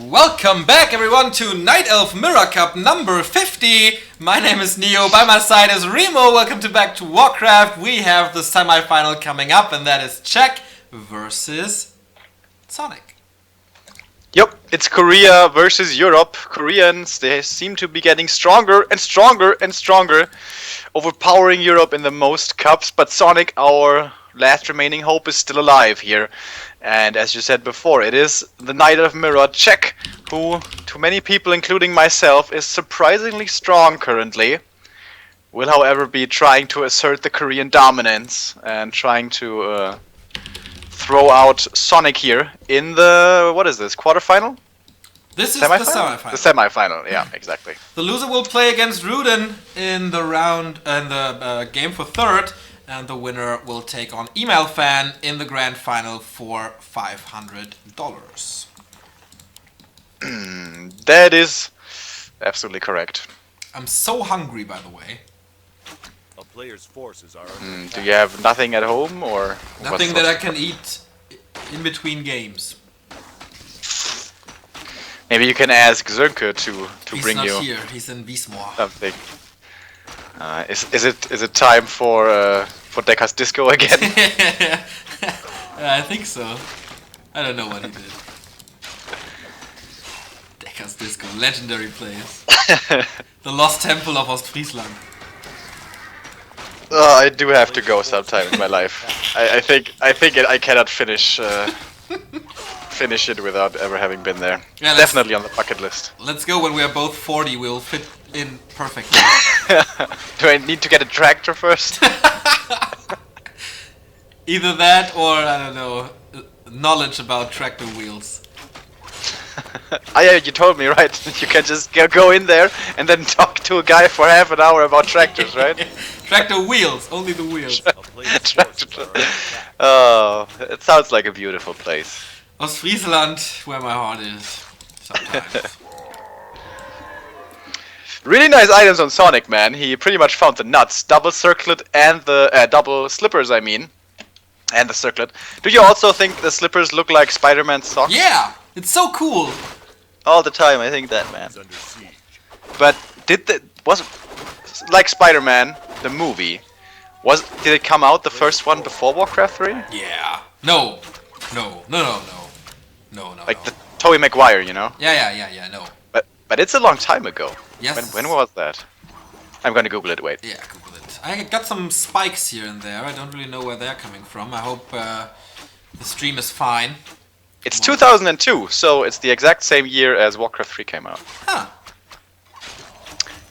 Welcome back everyone to Night Elf Mirror Cup number 50. My name is Neo, by my side is Remo. Welcome back to Warcraft. We have the semi-final coming up and that is Czech versus Sonik. Yep, it's Korea versus Europe. Koreans, they seem to be getting stronger and stronger and stronger, overpowering Europe in the most cups, but Sonik, our last remaining hope, is still alive here. And as you said before, it is the Knight of Mirror, Czech, who, to many people, including myself, is surprisingly strong currently. Will, however, be trying to assert the Korean dominance and trying to throw out Sonik here in the, what is this, quarterfinal? This is the semi-final. The semi-final, yeah, exactly. The loser will play against Rudin in the round, in the game for third. And the winner will take on Email Fan in the grand final for $500. That is absolutely correct. I'm so hungry, by the way. A player's forces are. Do you have nothing at home or nothing that I can eat in between games? Maybe you can ask Zönke to bring you. He's not here. He's in Wiesmoor. Something. Is it time for Decker's Disco again? I think so. I don't know what he did. Decker's Disco, legendary place. The Lost Temple of Ostfriesland. I do have to go sometime in my life. I think I cannot finish it without ever having been there. Yeah, definitely on the bucket list. Let's go when we are both 40. We'll fit in perfectly. Do I need to get a tractor first? Either that or, I don't know, knowledge about tractor wheels. Ah, yeah, you told me, right? You can just go in there and then talk to a guy for half an hour about tractors, right? Tractor wheels, only the wheels. Oh, it sounds like a beautiful place. Ostfriesland, where my heart is. Sometimes. Really nice items on Sonik, man. He pretty much found the nuts, double circlet and the double slippers, I mean. And the circlet. Do you also think the slippers look like Spider-Man's socks? Yeah! It's so cool! All the time, I think that, man. But was like Spider-Man, the movie, did it come out the first one before Warcraft 3? Yeah. No. Like the Tobey Maguire, you know? Yeah, no. But it's a long time ago. Yes. When was that? I'm gonna Google it, wait. Yeah, Google it. I got some spikes here and there. I don't really know where they're coming from. I hope the stream is fine. It's 2002, so it's the exact same year as Warcraft 3 came out. Huh.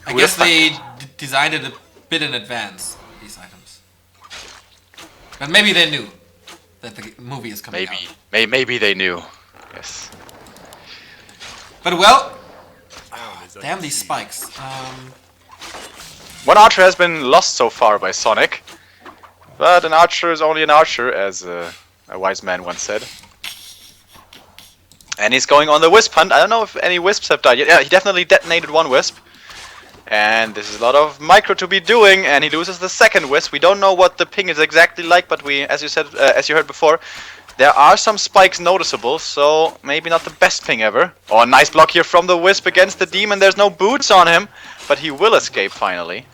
I guess they designed it a bit in advance, these items. But maybe they knew that the movie is coming out. Maybe they knew. Yes. But well... damn these spikes. One archer has been lost so far by Sonik. But an archer is only an archer, as a wise man once said. And he's going on the wisp hunt. I don't know if any wisps have died yet. Yeah, he definitely detonated one wisp. And this is a lot of micro to be doing, and he loses the second wisp. We don't know what the ping is exactly like, but as you said, as you heard before, there are some spikes noticeable, so maybe not the best ping ever. Oh, a nice block here from the wisp against the demon. There's no boots on him, but he will escape finally.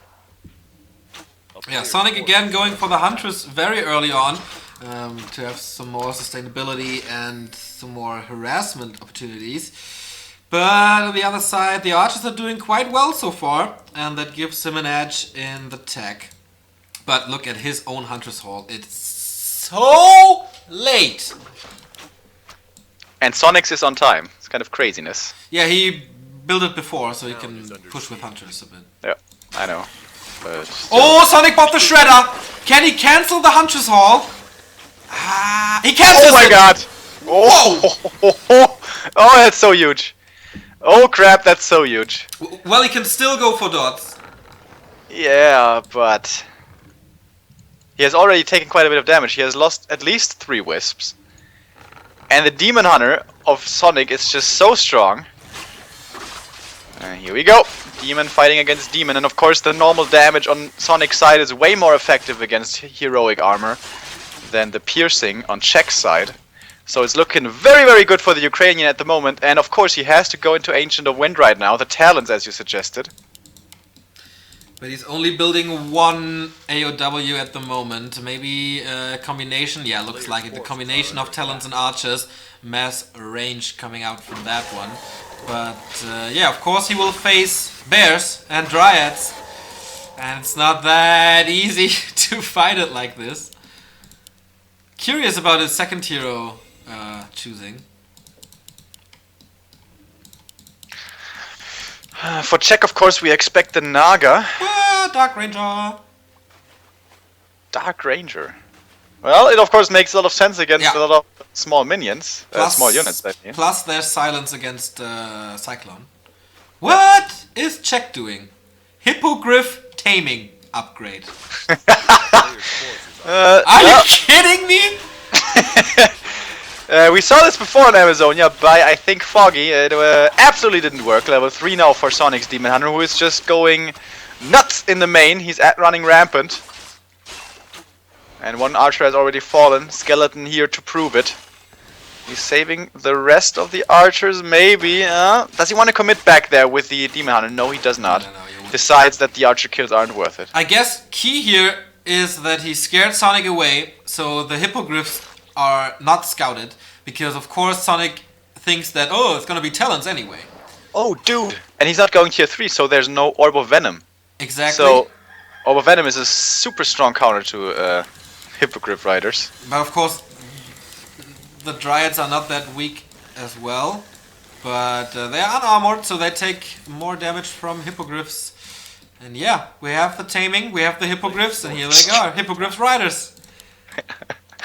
Yeah, Sonik again going for the Huntress very early on to have some more sustainability and some more harassment opportunities. But on the other side, the archers are doing quite well so far, and that gives him an edge in the tech. But look at his own Huntress Hall. It's so late. And Sonic's is on time. It's kind of craziness. Yeah, he built it before, so he can push with Hunters a bit. Yeah, I know. But oh, Sonik bought the Shredder! Can he cancel the Huntress Hall? Ah, he cancels it! Oh my god! Oh, oh, that's so huge. Oh crap, that's so huge. Well, he can still go for dots. Yeah, but he has already taken quite a bit of damage. He has lost at least 3 wisps. And the Demon Hunter of Sonik is just so strong. Here we go. Demon fighting against Demon. And of course the normal damage on Sonic's side is way more effective against heroic armor than the piercing on Czech's side. So it's looking very, very good for the Ukrainian at the moment. And of course, he has to go into Ancient of Wind right now. The talents, as you suggested. But he's only building one AOW at the moment. Maybe a combination. Yeah, looks like it. The combination of talents and archers. Mass range coming out from that one. But yeah, of course he will face bears and dryads. And it's not that easy to fight it like this. Curious about his second hero choosing. For Czech, of course, we expect the Naga. Dark Ranger. Dark Ranger. Well, it of course makes a lot of sense against a lot of small minions. Small units, I mean. Plus there's silence against Cyclone. What is Czech doing? Hippogriff taming upgrade. Are you kidding me? We saw this before in Amazonia by, I think, Foggy. It absolutely didn't work. Level 3 now for Sonic's Demon Hunter, who is just going nuts in the main. He's running rampant. And one archer has already fallen. Skeleton here to prove it. He's saving the rest of the archers, maybe. Does he want to commit back there with the Demon Hunter? No, he does not. Decides that the archer kills aren't worth it. I guess key here is that he scared Sonic away, so the hippogriffs are not scouted, because of course Sonic thinks that, oh, it's gonna be talents anyway. Oh, dude! And he's not going tier 3, so there's no Orb of Venom. Exactly. So, Orb of Venom is a super strong counter to Hippogriff Riders. But of course, the Dryads are not that weak as well. But they are unarmored, so they take more damage from Hippogriffs. And yeah, we have the taming, we have the Hippogriffs, and here they go, Hippogriffs Riders.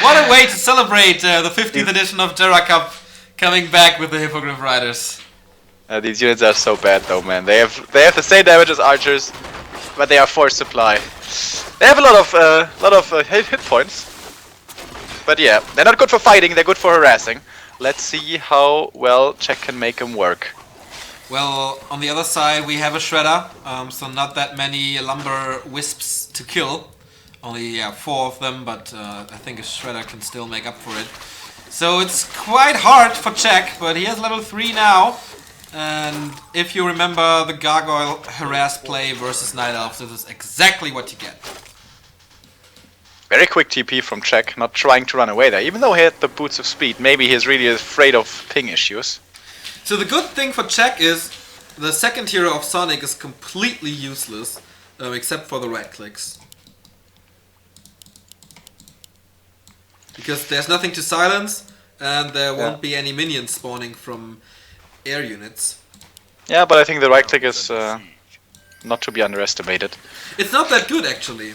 What a way to celebrate the 15th edition of GERA Cup, coming back with the Hippogriff Riders. These units are so bad though, man. They have the same damage as archers, but they are force supply. They have a lot of hit points. But yeah, they're not good for fighting, they're good for harassing. Let's see how well Czech can make them work. Well, on the other side we have a Shredder, so not that many lumber wisps to kill. Only 4 of them, but I think a Shredder can still make up for it. So it's quite hard for Czech, but he has level 3 now. And if you remember the Gargoyle harass play versus Night Elves, this is exactly what you get. Very quick TP from Czech, not trying to run away there, even though he had the Boots of Speed. Maybe he's really afraid of ping issues. So the good thing for Czech is the second hero of Sonic is completely useless, except for the right clicks. Because there's nothing to silence, and there won't be any minions spawning from air units. Yeah, but I think the right click is not to be underestimated. It's not that good, actually.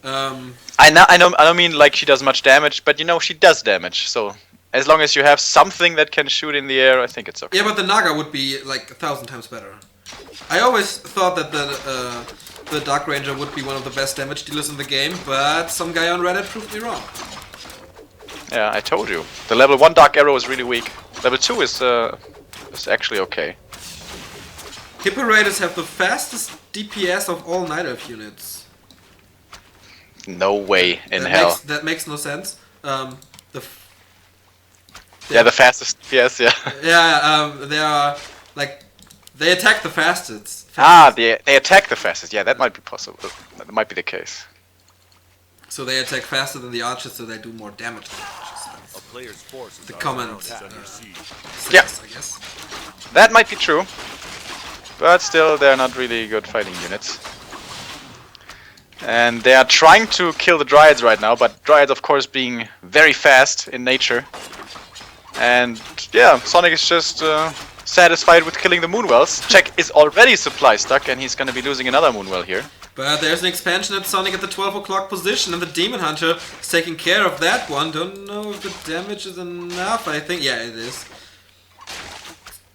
I don't mean like she does much damage, but you know she does damage. So as long as you have something that can shoot in the air, I think it's okay. Yeah, but the Naga would be like 1,000 times better. I always thought that the Dark Ranger would be one of the best damage dealers in the game, but some guy on Reddit proved me wrong. Yeah, I told you. The level 1 Dark Arrow is really weak. Level 2 is actually okay. Hippo Raiders have the fastest DPS of all Night Elf units. No way in hell. That makes no sense. The fastest DPS, yeah. Yeah, they are like they attack the fastest. They attack the fastest. Yeah, that might be possible. That might be the case. So they attack faster than the archers, so they do more damage than the archers. A player's forces The are comment. under siege. Yes, I guess. That might be true. But still, they're not really good fighting units. And they are trying to kill the Dryads right now, but Dryads, of course, being very fast in nature. And yeah, Sonic is just satisfied with killing the Moonwells. Czech is already supply stuck, and he's going to be losing another Moonwell here. But there's an expansion at Sonic at the 12 o'clock position, and the Demon Hunter is taking care of that one. Don't know if the damage is enough. I think, yeah, it is.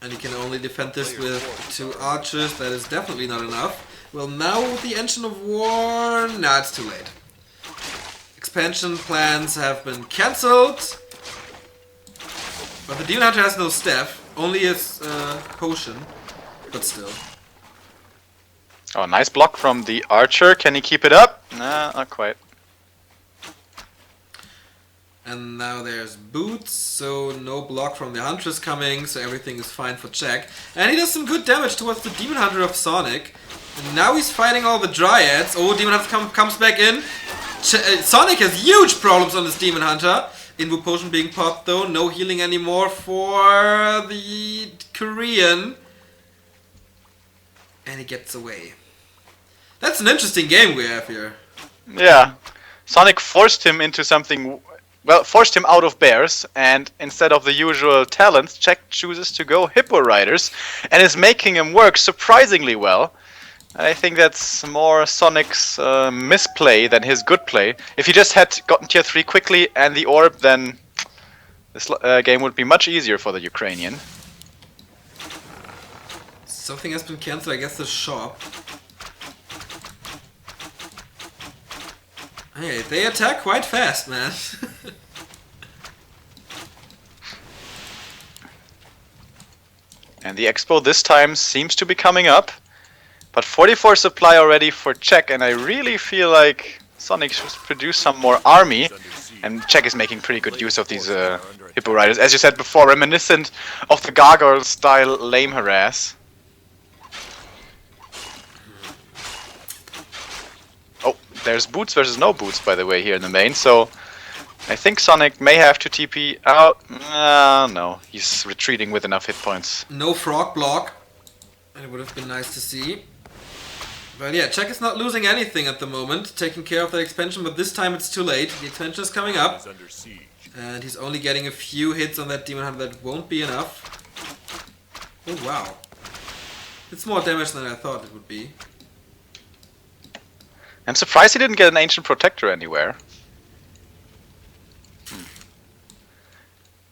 And he can only defend this with 2 archers. That is definitely not enough. Well, now with the Engine of War... Nah, it's too late. Expansion plans have been cancelled. But the Demon Hunter has no staff. Only his potion. But still. Oh, nice block from the archer. Can he keep it up? Nah, not quite. And now there's boots, so no block from the Huntress coming, so everything is fine for Czech. And he does some good damage towards the Demon Hunter of Sonik. And now he's fighting all the Dryads. Oh, Demon Hunter comes back in. Sonik has huge problems on this Demon Hunter. Invo Potion being popped though, no healing anymore for the Korean. And he gets away. That's an interesting game we have here. Yeah. Sonik forced him into something... Well, forced him out of bears, and instead of the usual talents, Czech chooses to go Hippo Riders, and is making him work surprisingly well. I think that's more Sonic's misplay than his good play. If he just had gotten tier 3 quickly and the orb, then this game would be much easier for the Ukrainian. Something has been cancelled, I guess the shop. Hey, they attack quite fast, man. And the Expo this time seems to be coming up. But 44 supply already for Czech, and I really feel like Sonik should produce some more army. And Czech is making pretty good use of these Hippo Riders. As you said before, reminiscent of the Gargoyle style lame harass. Oh, there's boots versus no boots, by the way, here in the main. So I think Sonik may have to TP out. No, he's retreating with enough hit points. No frog block. It would have been nice to see. But yeah, Czech is not losing anything at the moment, taking care of that expansion, but this time it's too late. The expansion is coming up. Is under siege. And he's only getting a few hits on that Demon Hunter. That won't be enough. Oh wow. It's more damage than I thought it would be. I'm surprised he didn't get an Ancient Protector anywhere.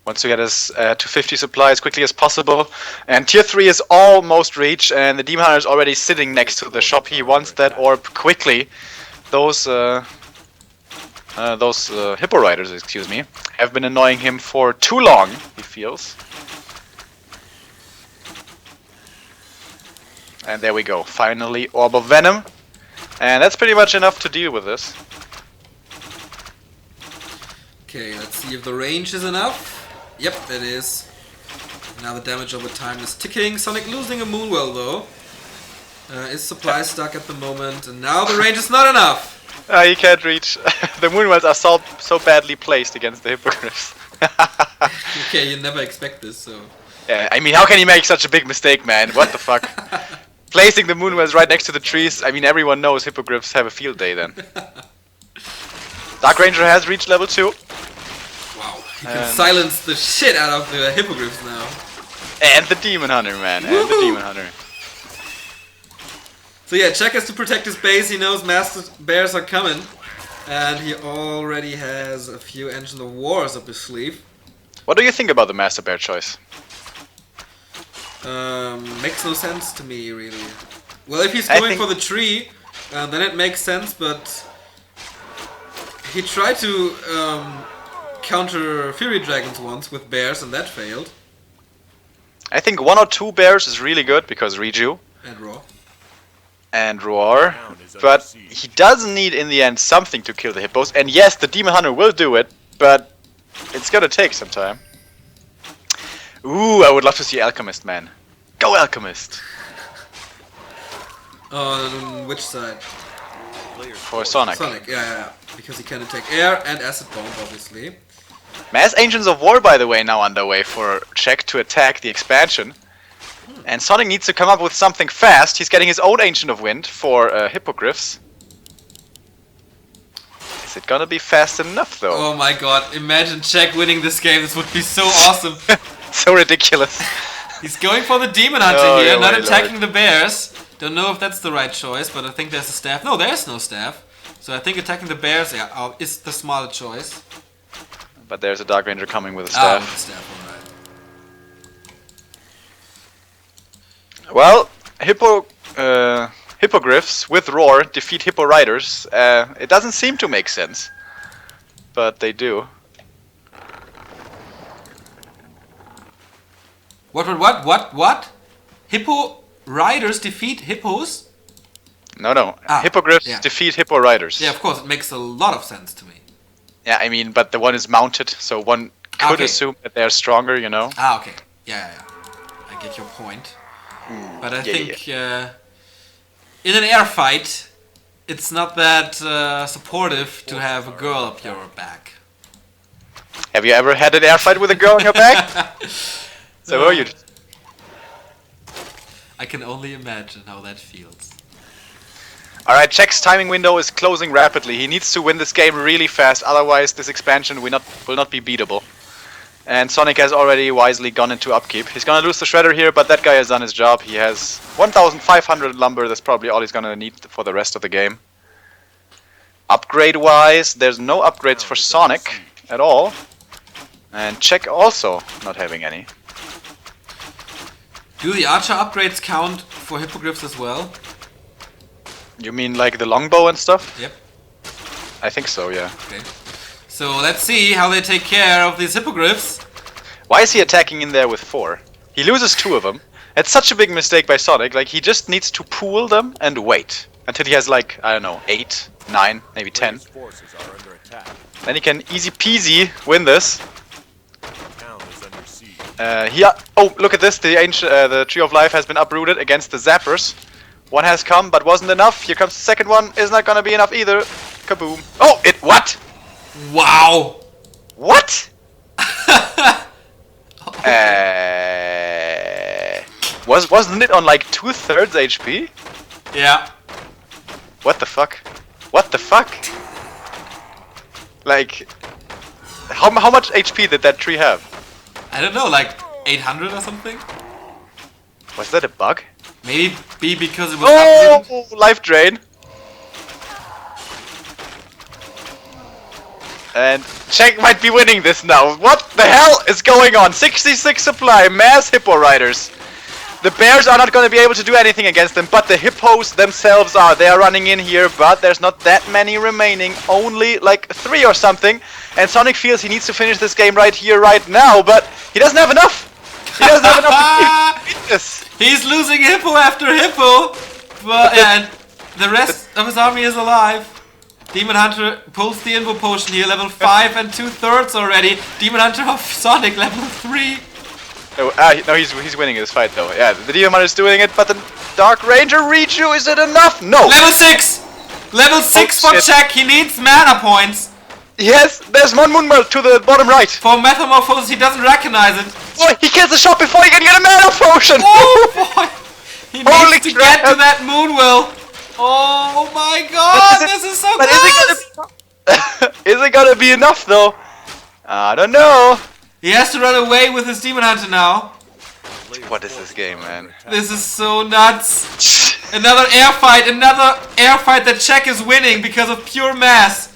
Wants to get us to 50 supply as quickly as possible. And tier 3 is almost reached, and the Demon Hunter is already sitting next to the shop. He wants that orb quickly. Those Hippo Riders, excuse me, have been annoying him for too long, he feels. And there we go, finally Orb of Venom. And that's pretty much enough to deal with this. Okay, let's see if the range is enough. Yep, it is. Now the damage over time is ticking. Sonik losing a Moonwell though. Is supply stuck at the moment, and now the range is not enough. He can't reach. The Moonwells are so badly placed against the Hippogriffs. Okay, you never expect this, so... Yeah, I mean, how can you make such a big mistake, man? What the fuck? Placing the Moonwells right next to the trees, I mean, everyone knows Hippogriffs have a field day then. Dark Ranger has reached level 2. Wow, he can silence the shit out of the Hippogriffs now. And the Demon Hunter, man, and the Demon Hunter. So yeah, Czech has to protect his base, he knows Master Bears are coming. And he already has a few Engine of Wars up his sleeve. What do you think about the Master Bear choice? Makes no sense to me, really. Well, if he's going for the tree, then it makes sense, but... He tried to counter Fury Dragons once with bears, and that failed. I think 1 or 2 bears is really good, because Reju. And Raw. And Roar, but he does need in the end something to kill the hippos. And yes, the Demon Hunter will do it, but it's gonna take some time. Ooh, I would love to see Alchemist, man. Go Alchemist! On which side? For Sonik. Sonik, yeah. Because he can attack air and acid bomb, obviously. Mass Ancients of War, by the way, now underway for Czech to attack the expansion. And Sonik needs to come up with something fast. He's getting his own Ancient of Wind for Hippogriffs. Is it gonna be fast enough, though? Oh my god, imagine Czech winning this game. This would be so awesome. So ridiculous. He's going for the Demon Hunter here, not attacking the bears. Don't know if that's the right choice, but I think there's a staff. No, there's no staff. So I think attacking the bears is the smarter choice. But there's a Dark Ranger coming with a staff. With the staff, alright. Well, Hippogriffs with Roar defeat Hippo Riders. It doesn't seem to make sense, but they do. What? Hippo Riders defeat Hippos? No. Hippogriffs defeat Hippo Riders. Yeah, of course, it makes a lot of sense to me. Yeah, I mean, but the one is mounted, so one could Okay. assume that they're stronger, you know? Okay. Yeah. I get your point. But I think in an air fight, it's not that supportive to have a girl up your back. Have you ever had an air fight with a girl on your back? So are you? I can only imagine how that feels. Alright, Czech's timing window is closing rapidly. He needs to win this game really fast, otherwise this expansion will not be beatable. And Sonik has already wisely gone into upkeep. He's gonna lose the Shredder here, but that guy has done his job. He has 1,500 lumber, that's probably all he's gonna need for the rest of the game. Upgrade-wise, there's no upgrades for Sonik at all. And Czech also not having any. Do the archer upgrades count for hippogriffs as well? You mean like the longbow and stuff? Yep. I think so, yeah. Okay. So let's see how they take care of these hippogriffs. Why is he attacking in there with 4? He loses 2 of them. It's such a big mistake by Sonik. Like, he just needs to pool them and wait until he has like, I don't know, 8, 9, maybe 10. Players' forces are under attack. Then he can easy peasy win this. Town is under siege. Oh, look at this. The Tree of Life has been uprooted against the Zappers. One has come, but wasn't enough. Here comes the second one. Is not gonna be enough either. Kaboom. Oh, what? Wow! What? Wasn't it on like 2/3 HP? Yeah. What the fuck? What the fuck? Like, how much HP did that tree have? I don't know, like 800 or something? Was that a bug? Maybe because it was uprooted. Oh, life drain. And Czech might be winning this now. What the hell is going on? 66 supply, mass hippo riders. The bears are not going to be able to do anything against them, but the hippos themselves are. They are running in here, but there's not that many remaining. Only like 3 or something. And Sonik feels he needs to finish this game right here, right now, but he doesn't have enough. He doesn't have enough to beat this. He's losing hippo after hippo, and the rest of his army is alive. Demon Hunter pulls the Invo Potion here, level 5 and 2/3 already. Demon Hunter of Sonic, level 3. No, he's winning this fight though. Yeah, the Demon Hunter is doing it, but the Dark Ranger Reju, is it enough? No! Level 6! Level 6 for shit. Czech, he needs mana points. Yes, there's one Moonmelt to the bottom right. For Metamorphosis, he doesn't recognize it. Oh, he kills the shop before he can get a mana potion! Oh boy! He Holy needs to crap. get to that Moonwell. Oh my god, this is so But close! is it gonna be enough though? I don't know. He has to run away with his Demon Hunter now. What is this game, man? This is so nuts. Another air fight that Czech is winning because of pure mass.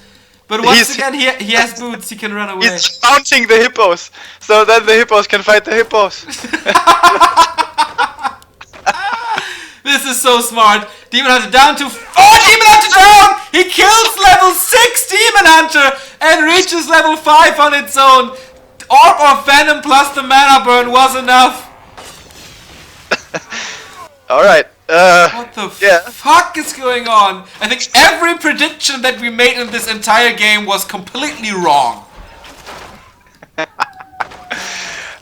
But once again, he has boots, he can run away. He's mounting the hippos, so then the hippos can fight the hippos. This is so smart. Demon Hunter down to 4 Demon Hunter down! He kills level 6 Demon Hunter and reaches level 5 on its own. Orb of Venom plus the mana burn was enough. Alright, What the yeah. fuck is going on? I think every prediction that we made in this entire game was completely wrong.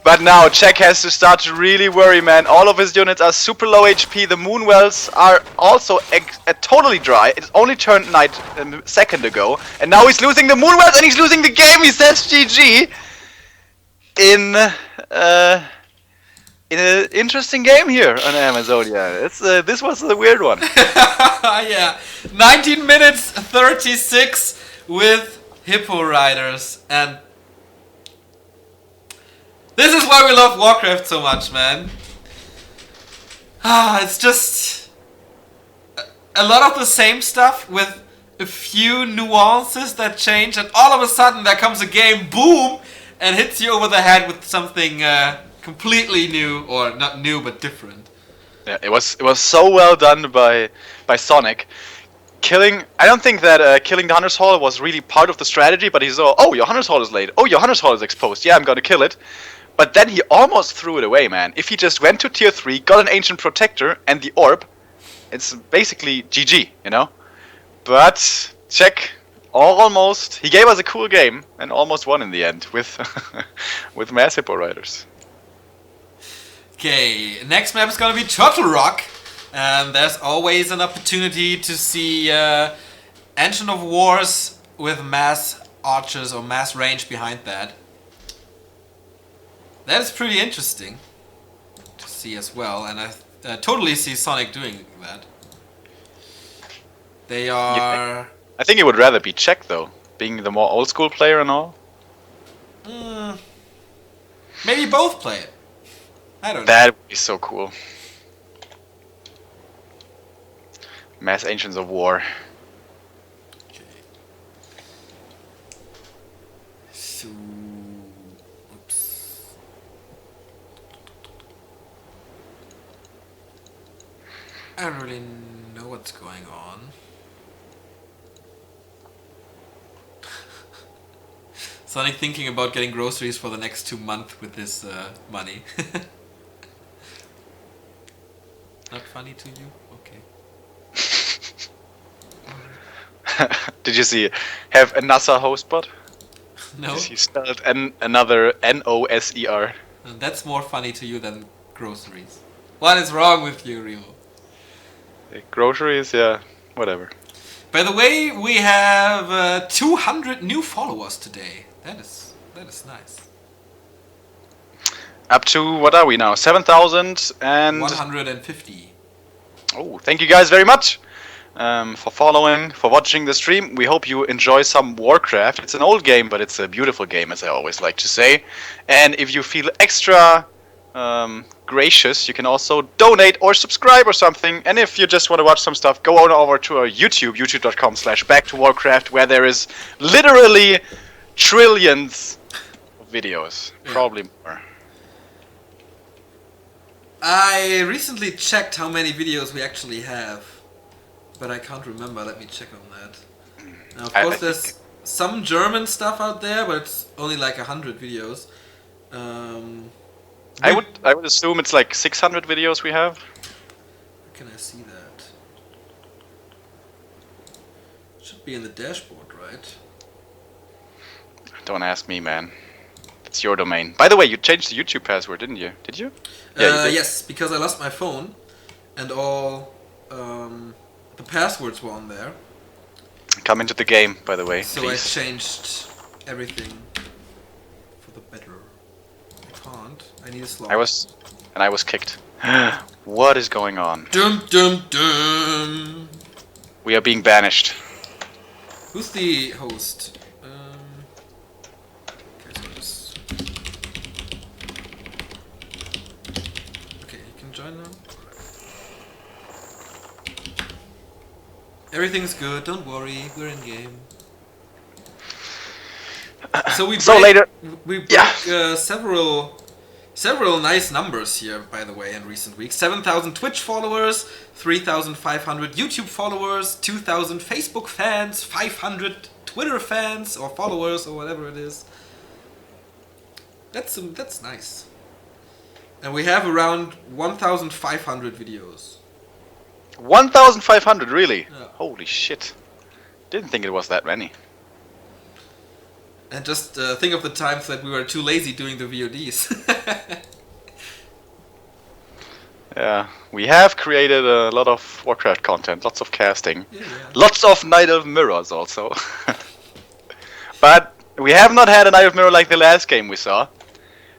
But now Czech has to start to really worry, man. All of his units are super low HP. The Moonwells are also totally dry. It's only turned night a second ago. And now he's losing the Moonwells and he's losing the game. He says GG. In an interesting game here on Amazonia. This was a weird one. Yeah. 19 minutes 36 with Hippo Riders. And this is why we love Warcraft so much, man. It's just a lot of the same stuff with a few nuances that change, and all of a sudden there comes a game, boom, and hits you over the head with something completely new, or not new but different. Yeah, it was so well done by Sonik. I don't think that killing the Hunter's Hall was really part of the strategy, but he saw, oh, your Hunter's Hall is late. Oh, your Hunter's Hall is exposed. Yeah, I'm gonna kill it. But then he almost threw it away, man. If he just went to tier 3, got an Ancient Protector and the Orb, it's basically GG, you know? But Czech Almost. He gave us a cool game and almost won in the end with with Mass Hippo Riders. Okay, next map is gonna be Turtle Rock. And there's always an opportunity to see Engine of Wars with mass archers or mass range behind that. That is pretty interesting to see as well, and I totally see Sonic doing that. They are... I think he would rather be Czech though, being the more old school player and all. Maybe both play it. I don't know. That would be so cool. Mass Ancients of War. Okay. So... Oops. I don't really know what's going on. Sonic thinking about getting groceries for the next 2 months with this money. Not funny to you? Okay. Did you see? Have a NASA host bot? No? He spelled another Noser. That's more funny to you than groceries. What is wrong with you, Remo? Groceries, yeah, whatever. By the way, we have 200 new followers today. That is nice. Up to, what are we now? 7,000 and... 150. Oh, thank you guys very much for following, for watching the stream. We hope you enjoy some Warcraft. It's an old game, but it's a beautiful game, as I always like to say. And if you feel extra gracious, you can also donate or subscribe or something. And if you just want to watch some stuff, go on over to our YouTube, youtube.com/backtowarcraft, where there is literally trillions of videos, probably more. I recently checked how many videos we actually have, but I can't remember. Let me check on that. Now, of course, there's some German stuff out there, but it's only like 100 videos. I would assume it's like 600 videos we have. How can I see that? Should be in the dashboard, right? Don't ask me, man. It's your domain. By the way, you changed the YouTube password, didn't you? Did you? Yeah, you did. Yes, because I lost my phone, and all the passwords were on there. Come into the game, by the way, so please. I changed everything for the better. I can't. I need a slot. I was kicked. What is going on? Dum dum dum. We are being banished. Who's the host? Okay, you can join now. Everything's good. Don't worry. We're in game. So we break several nice numbers here, by the way, in recent weeks. 7,000 Twitch followers, 3,500 YouTube followers, 2,000 Facebook fans, 500 Twitter fans or followers or whatever it is. That's nice. And we have around 1,500 videos. 1,500, really? Yeah. Holy shit. Didn't think it was that many. And just think of the times that we were too lazy doing the VODs. Yeah, we have created a lot of Warcraft content, lots of casting, Yeah. lots of Night of Mirrors also. But we have not had a Night of Mirror like the last game we saw.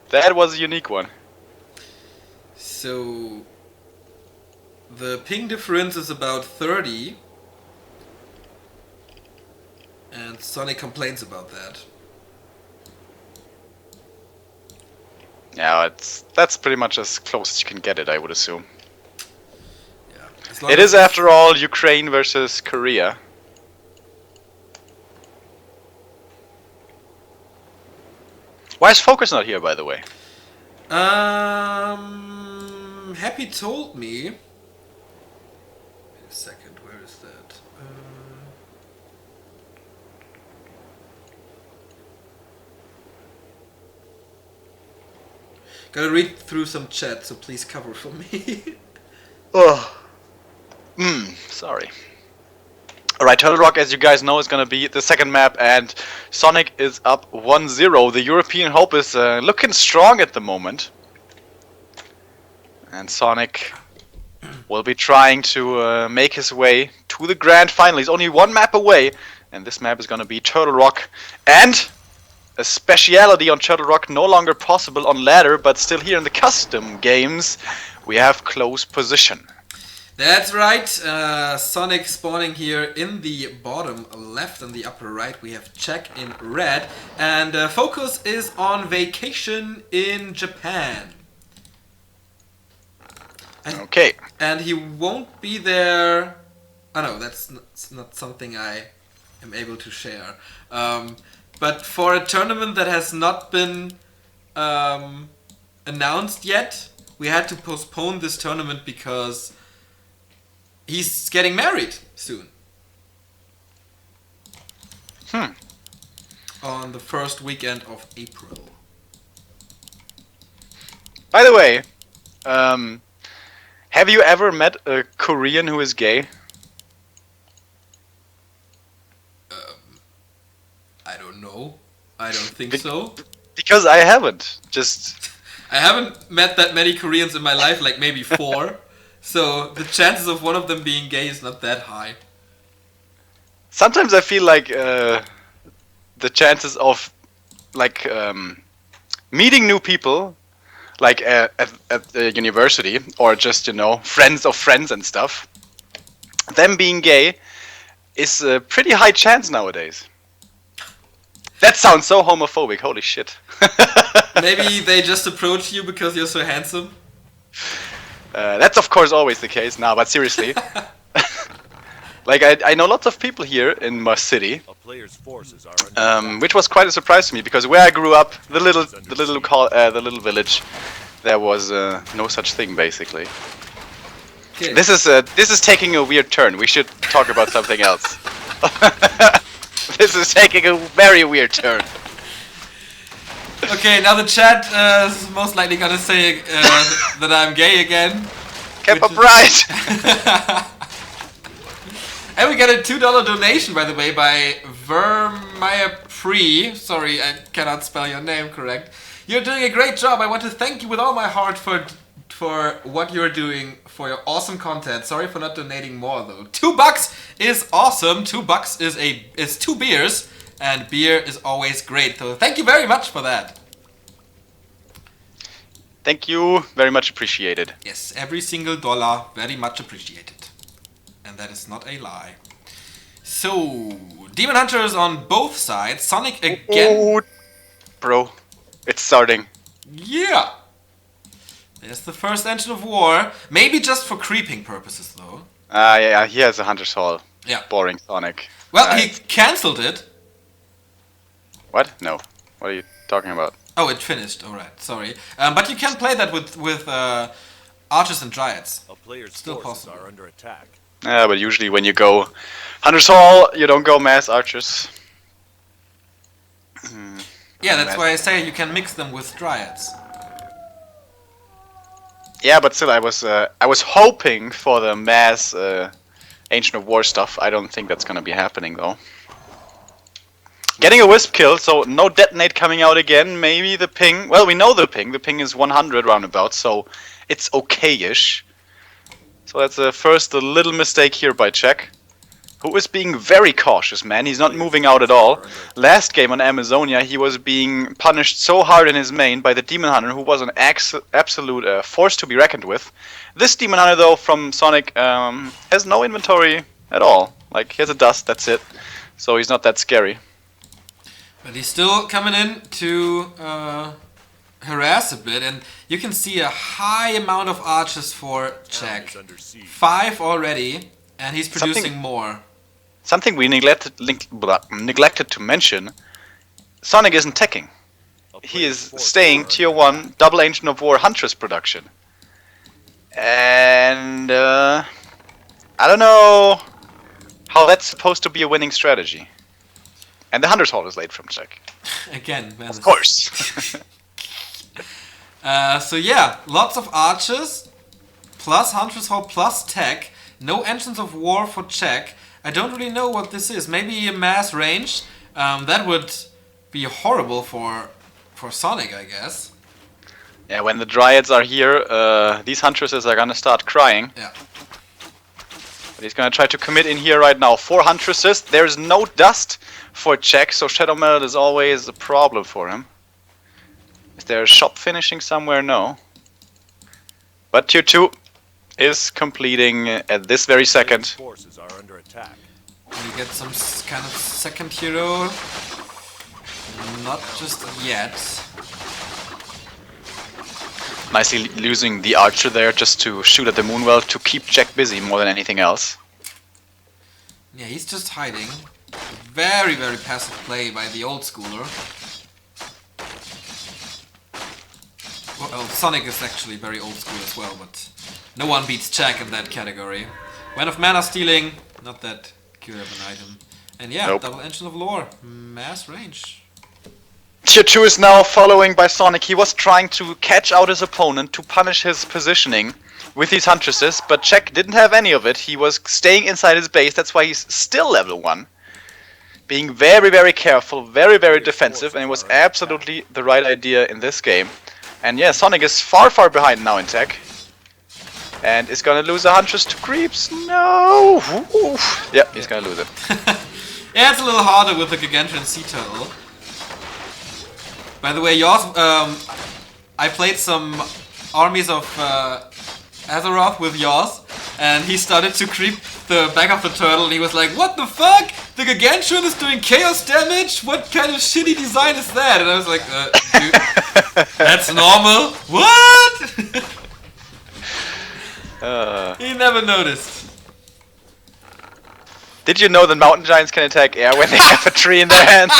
That was a unique one. So the ping difference is about 30, and Sonic complains about that. Yeah, that's pretty much as close as you can get it, I would assume. Yeah. It is, after all, Ukraine versus Korea. Why is Focus not here, by the way? Happy told me. Wait a second, where is that? Gotta read through some chat, so please cover for me. Oh. Sorry. Alright, Turtle Rock, as you guys know, is going to be the second map, and Sonic is up 1-0. The European hope is looking strong at the moment. And Sonic will be trying to make his way to the grand final. He's only one map away, and this map is going to be Turtle Rock. And a speciality on Turtle Rock, no longer possible on ladder, but still here in the custom games, we have close position. That's right, Sonic spawning here in the bottom left and the upper right. We have Czech in red, and focus is on vacation in Japan. Okay. And he won't be there. Oh no, that's not something I am able to share. But for a tournament that has not been announced yet, we had to postpone this tournament because he's getting married soon. On the first weekend of April. By the way, have you ever met a Korean who is gay? I don't know. I don't think so. Because I haven't. I haven't met that many Koreans in my life, like maybe 4. So the chances of one of them being gay is not that high. Sometimes I feel like the chances of like meeting new people, like at the university, or just, you know, friends of friends and stuff, them being gay is a pretty high chance nowadays. That sounds so homophobic, holy shit. Maybe they just approach you because you're so handsome? That's of course always the case now, but seriously. Like I know lots of people here in my city, A player's forces are which was quite a surprise to me, because where I grew up, the little village, there was no such thing basically. Okay. This is taking a weird turn. We should talk about something else. This is taking a very weird turn. Okay, now the chat is most likely gonna say that I'm gay again. Kept Which up right. And we get a $2 donation, by the way, by Vermeerpree. Sorry, I cannot spell your name correct. You're doing a great job. I want to thank you with all my heart for what you're doing, for your awesome content. Sorry for not donating more though. $2 is awesome. $2 is 2 beers, and beer is always great. So thank you very much for that. Thank you, very much appreciated. Yes, every single dollar, very much appreciated. And that is not a lie. So, Demon Hunters on both sides. Sonic again. Oh, bro, it's starting. Yeah. There's the first engine of war. Maybe just for creeping purposes, though. Yeah, he has a Hunter's Hall. Yeah. Boring Sonic. Well, he cancelled it. What? No. What are you talking about? Oh, it finished. Alright, sorry. But you can play that with Archers and Dryads. A player's Still forces possible. are under attack. Yeah, but usually when you go Hunter's Hall, you don't go mass archers. Yeah, that's why I say you can mix them with Dryads. Yeah, but still, I was hoping for the mass Ancient of War stuff. I don't think that's gonna be happening though. Getting a Wisp kill, so no detonate coming out again. Maybe the ping. Well, we know the ping. The ping is 100 roundabout, so it's okay-ish. So that's first a little mistake here by Czech, who is being very cautious, man. He's not moving out at all. Last game on Amazonia, he was being punished so hard in his main by the Demon Hunter, who was an absolute force to be reckoned with. This Demon Hunter, though, from Sonic, has no inventory at all. Like, he has a dust, that's it. So he's not that scary. But he's still coming in to harass a bit, and you can see a high amount of archers for Czech. 5 already, and he's producing more. Something we neglected to mention, Sonic isn't teching. He is staying tier 1 double Ancient of War Huntress production. And I don't know how that's supposed to be a winning strategy. And the Hunter's Hall is late from Czech. Again, man. Of course. So yeah, lots of archers, plus Hunter's Hall, plus tech. No engines of war for Czech. I don't really know what this is. Maybe a mass range. That would be horrible for Sonik, I guess. Yeah, when the Dryads are here, these Huntresses are gonna start crying. Yeah. But he's gonna try to commit in here right now. 4 Huntresses. There's no dust for Czech, so Shadow Meld is always a problem for him. Is there a shop finishing somewhere? No. But Tier 2 is completing at this very second. Forces are under attack. You get some kind of second hero. Not just yet. Nicely losing the archer there just to shoot at the Moonwell to keep Jack busy more than anything else. Yeah, he's just hiding. Very, very passive play by the old schooler. Well, Sonik is actually very old school as well, but no one beats Jack in that category. When of mana stealing, not that good of an item. And yeah, Nope. double engine of lore, mass range. Tier 2 is now following by Sonik. He was trying to catch out his opponent to punish his positioning with these Huntresses, but Czech didn't have any of it. He was staying inside his base, that's why he's still level 1. Being very, very careful, very, very defensive, and it was absolutely the right idea in this game. And yeah, Sonik is far, far behind now in tech. And is gonna lose a Huntress to creeps. No! Oof. Yeah, he's gonna lose it. Yeah, it's a little harder with the Gargantuan Sea Turtle. By the way, yours, I played some armies of Azeroth with yours, and he started to creep the back of the turtle, and he was like, "What the fuck? The Gargantuan is doing chaos damage? What kind of shitty design is that?" And I was like, dude, that's normal. What? He never noticed. Did you know that mountain giants can attack air when they have a tree in their hands?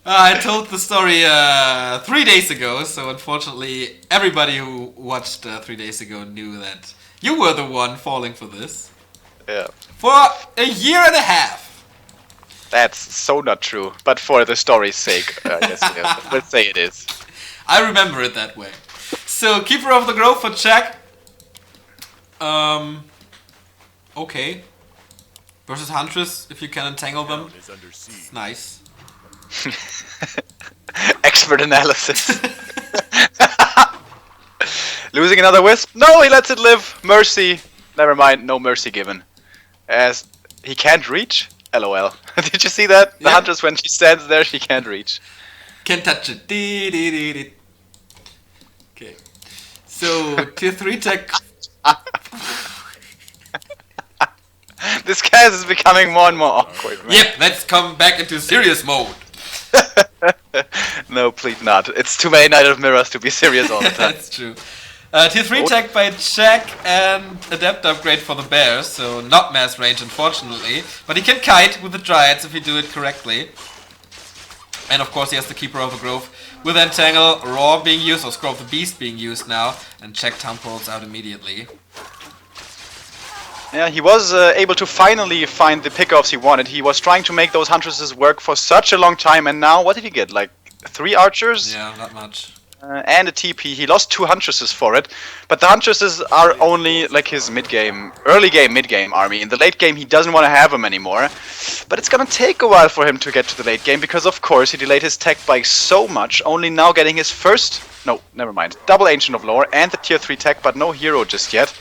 I told the story 3 days ago, so unfortunately everybody who watched 3 days ago knew that you were the one falling for this. Yeah. For a year and a half. That's so not true, but for the story's sake, yes, let's say it is. I remember it that way. So, Keeper of the Grove for Czech. Okay. Versus Huntress, if you can entangle them. Is under siege. It's nice. Expert analysis. Losing another wisp? No, he lets it live. Mercy. Never mind, no mercy given. As he can't reach? LOL. Did you see that? The Yeah. Huntress, when she stands there, she can't reach. Can't touch it. Okay. So, Tier 3 tech. This cast is becoming more and more awkward, man. Yep, let's come back into serious mode. No, please not. It's too many Knight of Mirrors to be serious all the time. That's true. Tier 3 tech by Czech and Adept upgrade for the Bears, so not mass range unfortunately. But he can kite with the Dryads if you do it correctly. And of course he has the Keeper of the Grove with Entangle, Roar being used, or Scroll of the Beast being used now, and Czech Town Portals out immediately. Yeah, he was able to finally find the pickoffs he wanted. He was trying to make those Huntresses work for such a long time, and now, what did he get? Like 3 archers? Yeah, not much. And a TP. He lost 2 Huntresses for it, but the Huntresses are only like his mid-game, early game, mid-game army. In the late game, he doesn't want to have them anymore. But it's gonna take a while for him to get to the late game, because of course he delayed his tech by so much, only now getting his first, no, never mind, double Ancient of Lore and the tier 3 tech, but no hero just yet.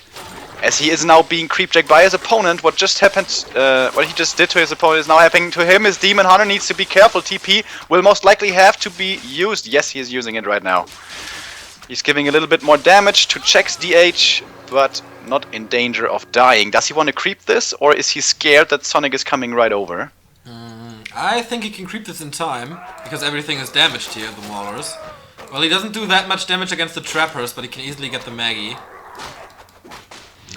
As he is now being creepjacked by his opponent. What just happened, what he just did to his opponent is now happening to him. His Demon Hunter needs to be careful. TP will most likely have to be used. Yes, he is using it right now. He's giving a little bit more damage to Czech's DH, but not in danger of dying. Does he want to creep this, or is he scared that Sonik is coming right over? I think he can creep this in time, because everything is damaged here, the Maulers. Well, he doesn't do that much damage against the Trappers, but he can easily get the Maggie.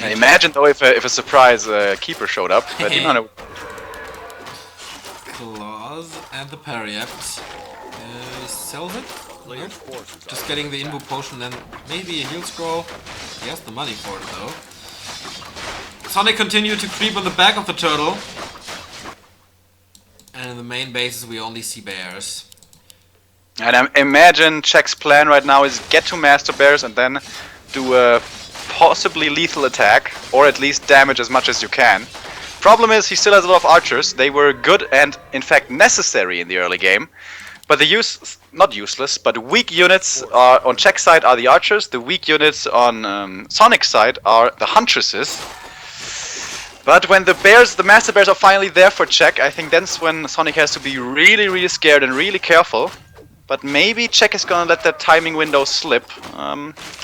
Imagine though if a surprise keeper showed up. But Demon Hunter. Claws and the Pariapt. Sells it? Nope. Forces Just getting the Invo Potion and maybe a heal scroll. He has the money for it though. Sonik continued to creep on the back of the turtle. And in the main bases we only see bears. And I imagine Czech's plan right now is get to Master Bears and then do a possibly lethal attack, or at least damage as much as you can. Problem is, he still has a lot of archers. They were good and, in fact, necessary in the early game. But the not useless, but weak units are on Czech side are the archers. The weak units on Sonic side are the huntresses. But when the master bears are finally there for Czech, I think that's when Sonic has to be really, really scared and really careful. But maybe Czech is gonna let that timing window slip.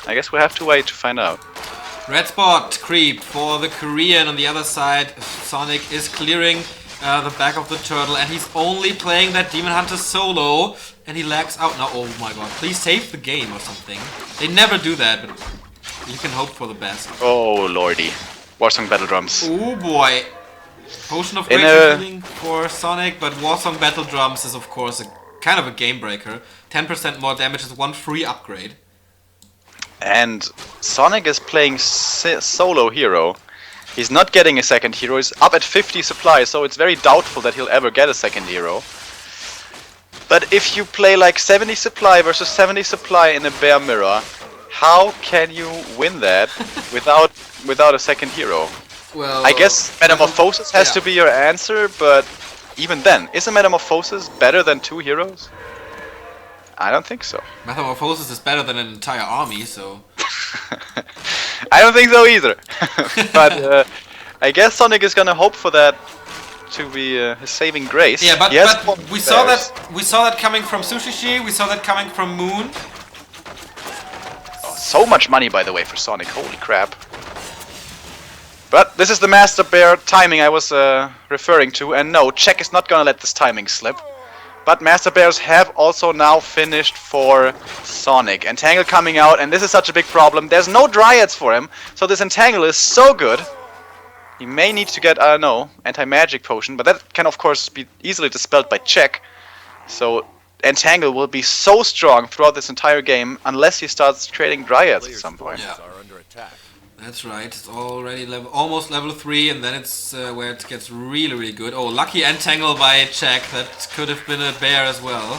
I guess we'll have to wait to find out. Red spot creep for the Korean on the other side. Sonic is clearing the back of the turtle, and he's only playing that Demon Hunter solo, and he lags out now. Oh my god, please save the game or something. They never do that, but you can hope for the best. Oh lordy. Warsong Battle Drums. Oh boy. Potion of Great Healing for Sonic, but Warsong Battle Drums is of course kind of a game breaker. 10% more damage is one free upgrade. And Sonic is playing solo hero. He's not getting a second hero. He's up at 50 supply, so it's very doubtful that he'll ever get a second hero. But if you play like 70 supply versus 70 supply in a Bear Mirror, how can you win that without a second hero? Well, I guess Metamorphosis has to be your answer, but even then, is a Metamorphosis better than 2 heroes? I don't think so. Metamorphosis is better than an entire army, so... I don't think so either. But I guess Sonic is gonna hope for that to be his saving grace. Yeah, but we saw that coming from Sushishi, we saw that coming from Moon. So much money, by the way, for Sonic. Holy crap. But this is the Master Bear timing I was referring to, and no, Czech is not gonna let this timing slip. But Master Bears have also now finished for Sonic. Entangle coming out, and this is such a big problem. There's no Dryads for him, so this Entangle is so good. He may need to get, I don't know, Anti-Magic Potion, but that can of course be easily dispelled by Czech. So Entangle will be so strong throughout this entire game, unless he starts trading Dryads at some point. Yeah. That's right, it's already almost level 3, and then it's where it gets really, really good. Oh, lucky Entangle by Czech, that could have been a bear as well.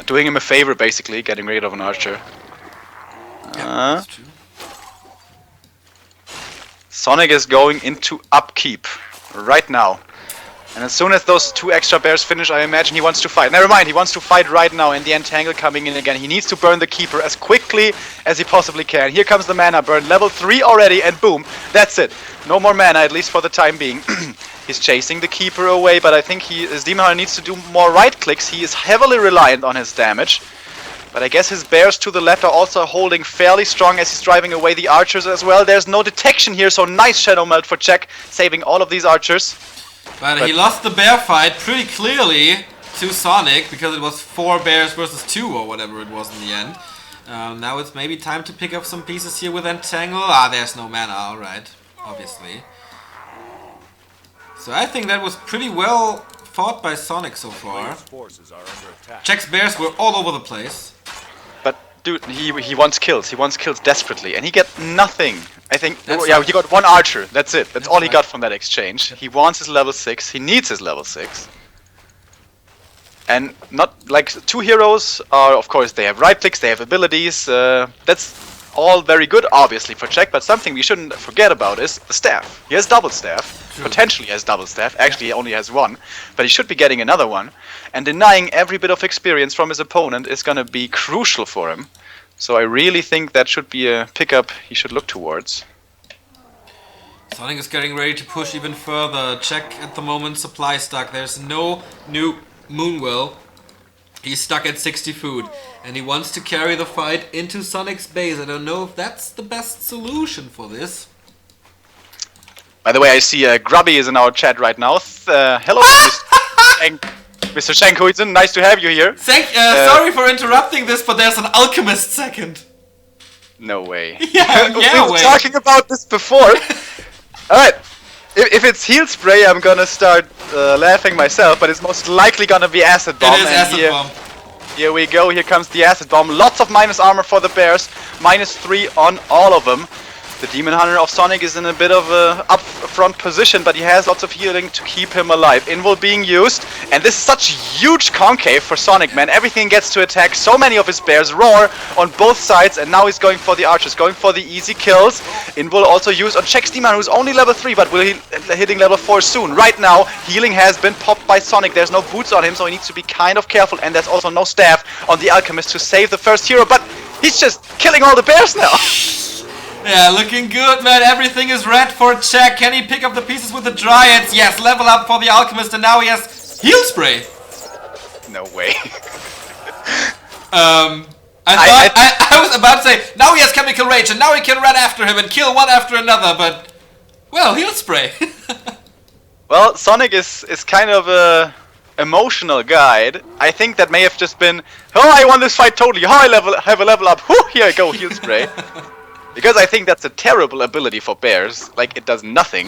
Doing him a favor, basically, getting rid of an archer. Yeah, that's true. Sonic is going into upkeep right now. And as soon as those 2 extra bears finish, I imagine he wants to fight. Never mind, he wants to fight right now, and the Entangle coming in again. He needs to burn the Keeper as quickly as he possibly can. Here comes the mana burn, level 3 already, and boom, that's it. No more mana, at least for the time being. He's chasing the Keeper away, but I think his Demon Hunter needs to do more right clicks. He is heavily reliant on his damage. But I guess his bears to the left are also holding fairly strong as he's driving away the archers as well. There's no detection here, so nice Shadow Melt for Czech, saving all of these archers. But he lost the bear fight pretty clearly to Sonic, because it was 4 bears versus 2 or whatever it was in the end. Now it's maybe time to pick up some pieces here with Entangle. Ah, there's no mana, alright, obviously. So I think that was pretty well fought by Sonic so far. Czech's bears were all over the place. But dude, he wants kills. He wants kills desperately, and he get nothing. I think, he got 1 archer. That's it. That's all he got from that exchange. He wants his level 6. He needs his level 6. And not like 2 heroes are, of course, they have right clicks, they have abilities. That's all very good, obviously, for Czech. But something we shouldn't forget about is the staff. He has double staff. True. Potentially has double staff. Actually, he only has 1, but he should be getting another one. And denying every bit of experience from his opponent is going to be crucial for him. So I really think that should be a pickup he should look towards. Sonic is getting ready to push even further. Czech at the moment supply stuck. There's no new Moonwell. He's stuck at 60 food, and he wants to carry the fight into Sonic's base. I don't know if that's the best solution for this. By the way, I see Grubby is in our chat right now. Hello, Mr. Shankoizen. Nice to have you here. Sorry for interrupting this, but there's an alchemist second. No way. Yeah, we were talking about this before. Alright, if it's heal spray, I'm gonna start laughing myself, but it's most likely gonna be acid bomb. It is acid bomb. Here we go, here comes the acid bomb. Lots of minus armor for the bears, -3 on all of them. The Demon Hunter of Sonic is in a bit of a front position, but he has lots of healing to keep him alive. Invul being used, and this is such a huge concave for Sonik, man. Everything gets to attack, so many of his bears roar on both sides, and now he's going for the archers, going for the easy kills. Invul also used on Czech's Demon, who's only level 3, but will hitting level 4 soon. Right now, healing has been popped by Sonik. There's no boots on him, so he needs to be kind of careful, and there's also no staff on the Alchemist to save the first hero, but he's just killing all the bears now. Yeah, looking good, man. Everything is red for Czech. Can he pick up the pieces with the Dryads? Yes, level up for the Alchemist, and now he has Heal Spray. No way. I was about to say, now he has Chemical Rage, and now he can run after him and kill one after another, but... Well, Heal Spray. Well, Sonik is kind of a emotional guide. I think that may have just been, oh, I won this fight totally. Oh, I have a level up. Whew, here I go, Heal Spray. Because I think that's a terrible ability for bears. Like, it does nothing.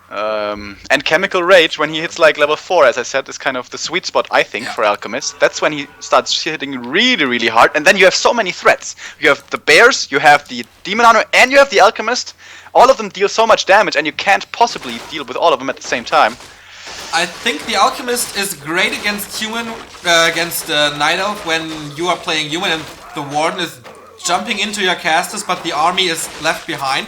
And Chemical Rage, when he hits like level 4, as I said, is kind of the sweet spot, I think, for Alchemist. That's when he starts hitting really, really hard. And then you have so many threats. You have the bears, you have the Demon Hunter, and you have the Alchemist. All of them deal so much damage, and you can't possibly deal with all of them at the same time. I think the Alchemist is great against Night Elf when you are playing human and the Warden is jumping into your casters, but the army is left behind.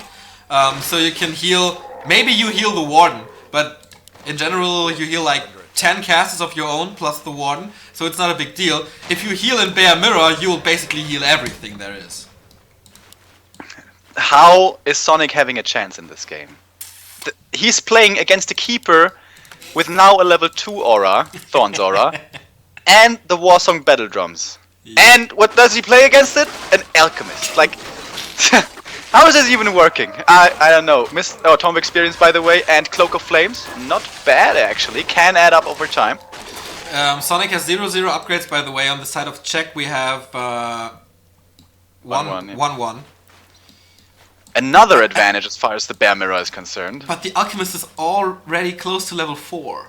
So you can heal, maybe you heal the Warden, but in general you heal like 10 casters of your own plus the Warden, so it's not a big deal. If you heal in Bear Mirror, you will basically heal everything there is. How is Sonik having a chance in this game? He's playing against a Keeper with now a level 2 aura, Thorn's aura, and the Warsong Battle Drums. Yeah. And what does he play against it? An Alchemist. Like, how is this even working? I don't know. Tomb Experience, by the way, and Cloak of Flames. Not bad, actually. Can add up over time. Sonik has 0/0 upgrades, by the way. On the side of Czech, we have 1/1. Another advantage as far as the Bear Mirror is concerned. But the Alchemist is already close to level 4.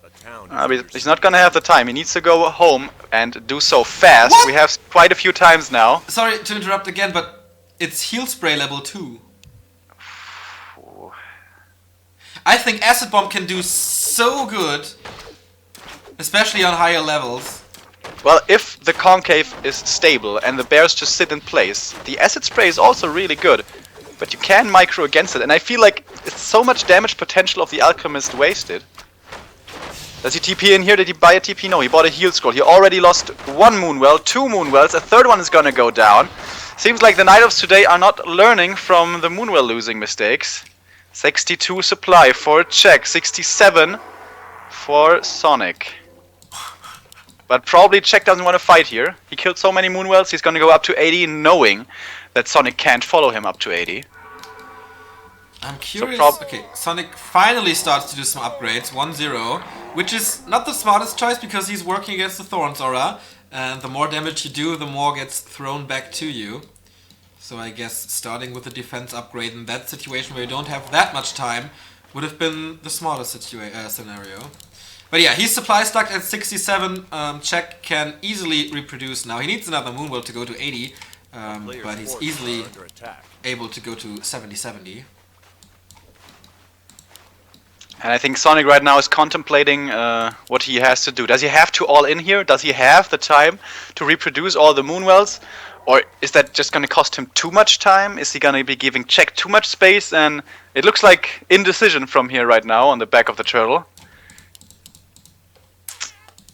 But he's not gonna have the time. He needs to go home and do so fast. What? We have quite a few times now. Sorry to interrupt again, but it's Heal Spray level 2. I think Acid Bomb can do so good, especially on higher levels. Well, if the concave is stable and the bears just sit in place, the Acid Spray is also really good. But you can micro against it, and I feel like it's so much damage potential of the Alchemist wasted. Does he TP in here? Did he buy a TP? No, he bought a heal scroll. He already lost 1 Moonwell, 2 Moonwells, a third one is gonna go down. Seems like the Night Elves today are not learning from the Moonwell losing mistakes. 62 supply for Czech, 67 for Sonik. But probably Czech doesn't want to fight here. He killed so many Moonwells, he's gonna go up to 80 knowing that Sonik can't follow him up to 80. I'm curious. Okay, Sonik finally starts to do some upgrades, 1/0, which is not the smartest choice because he's working against the Thorns aura, and the more damage you do, the more gets thrown back to you. So I guess starting with the defense upgrade in that situation where you don't have that much time would have been the smartest scenario. But yeah, he's supply stuck at 67. Czech can easily reproduce now. He needs another Moonwell to go to 80, but he's easily able to go to 70-70. And I think Sonik right now is contemplating what he has to do. Does he have to all in here? Does he have the time to reproduce all the Moonwells? Or is that just going to cost him too much time? Is he going to be giving Czech too much space? And it looks like indecision from here right now on the back of the turtle.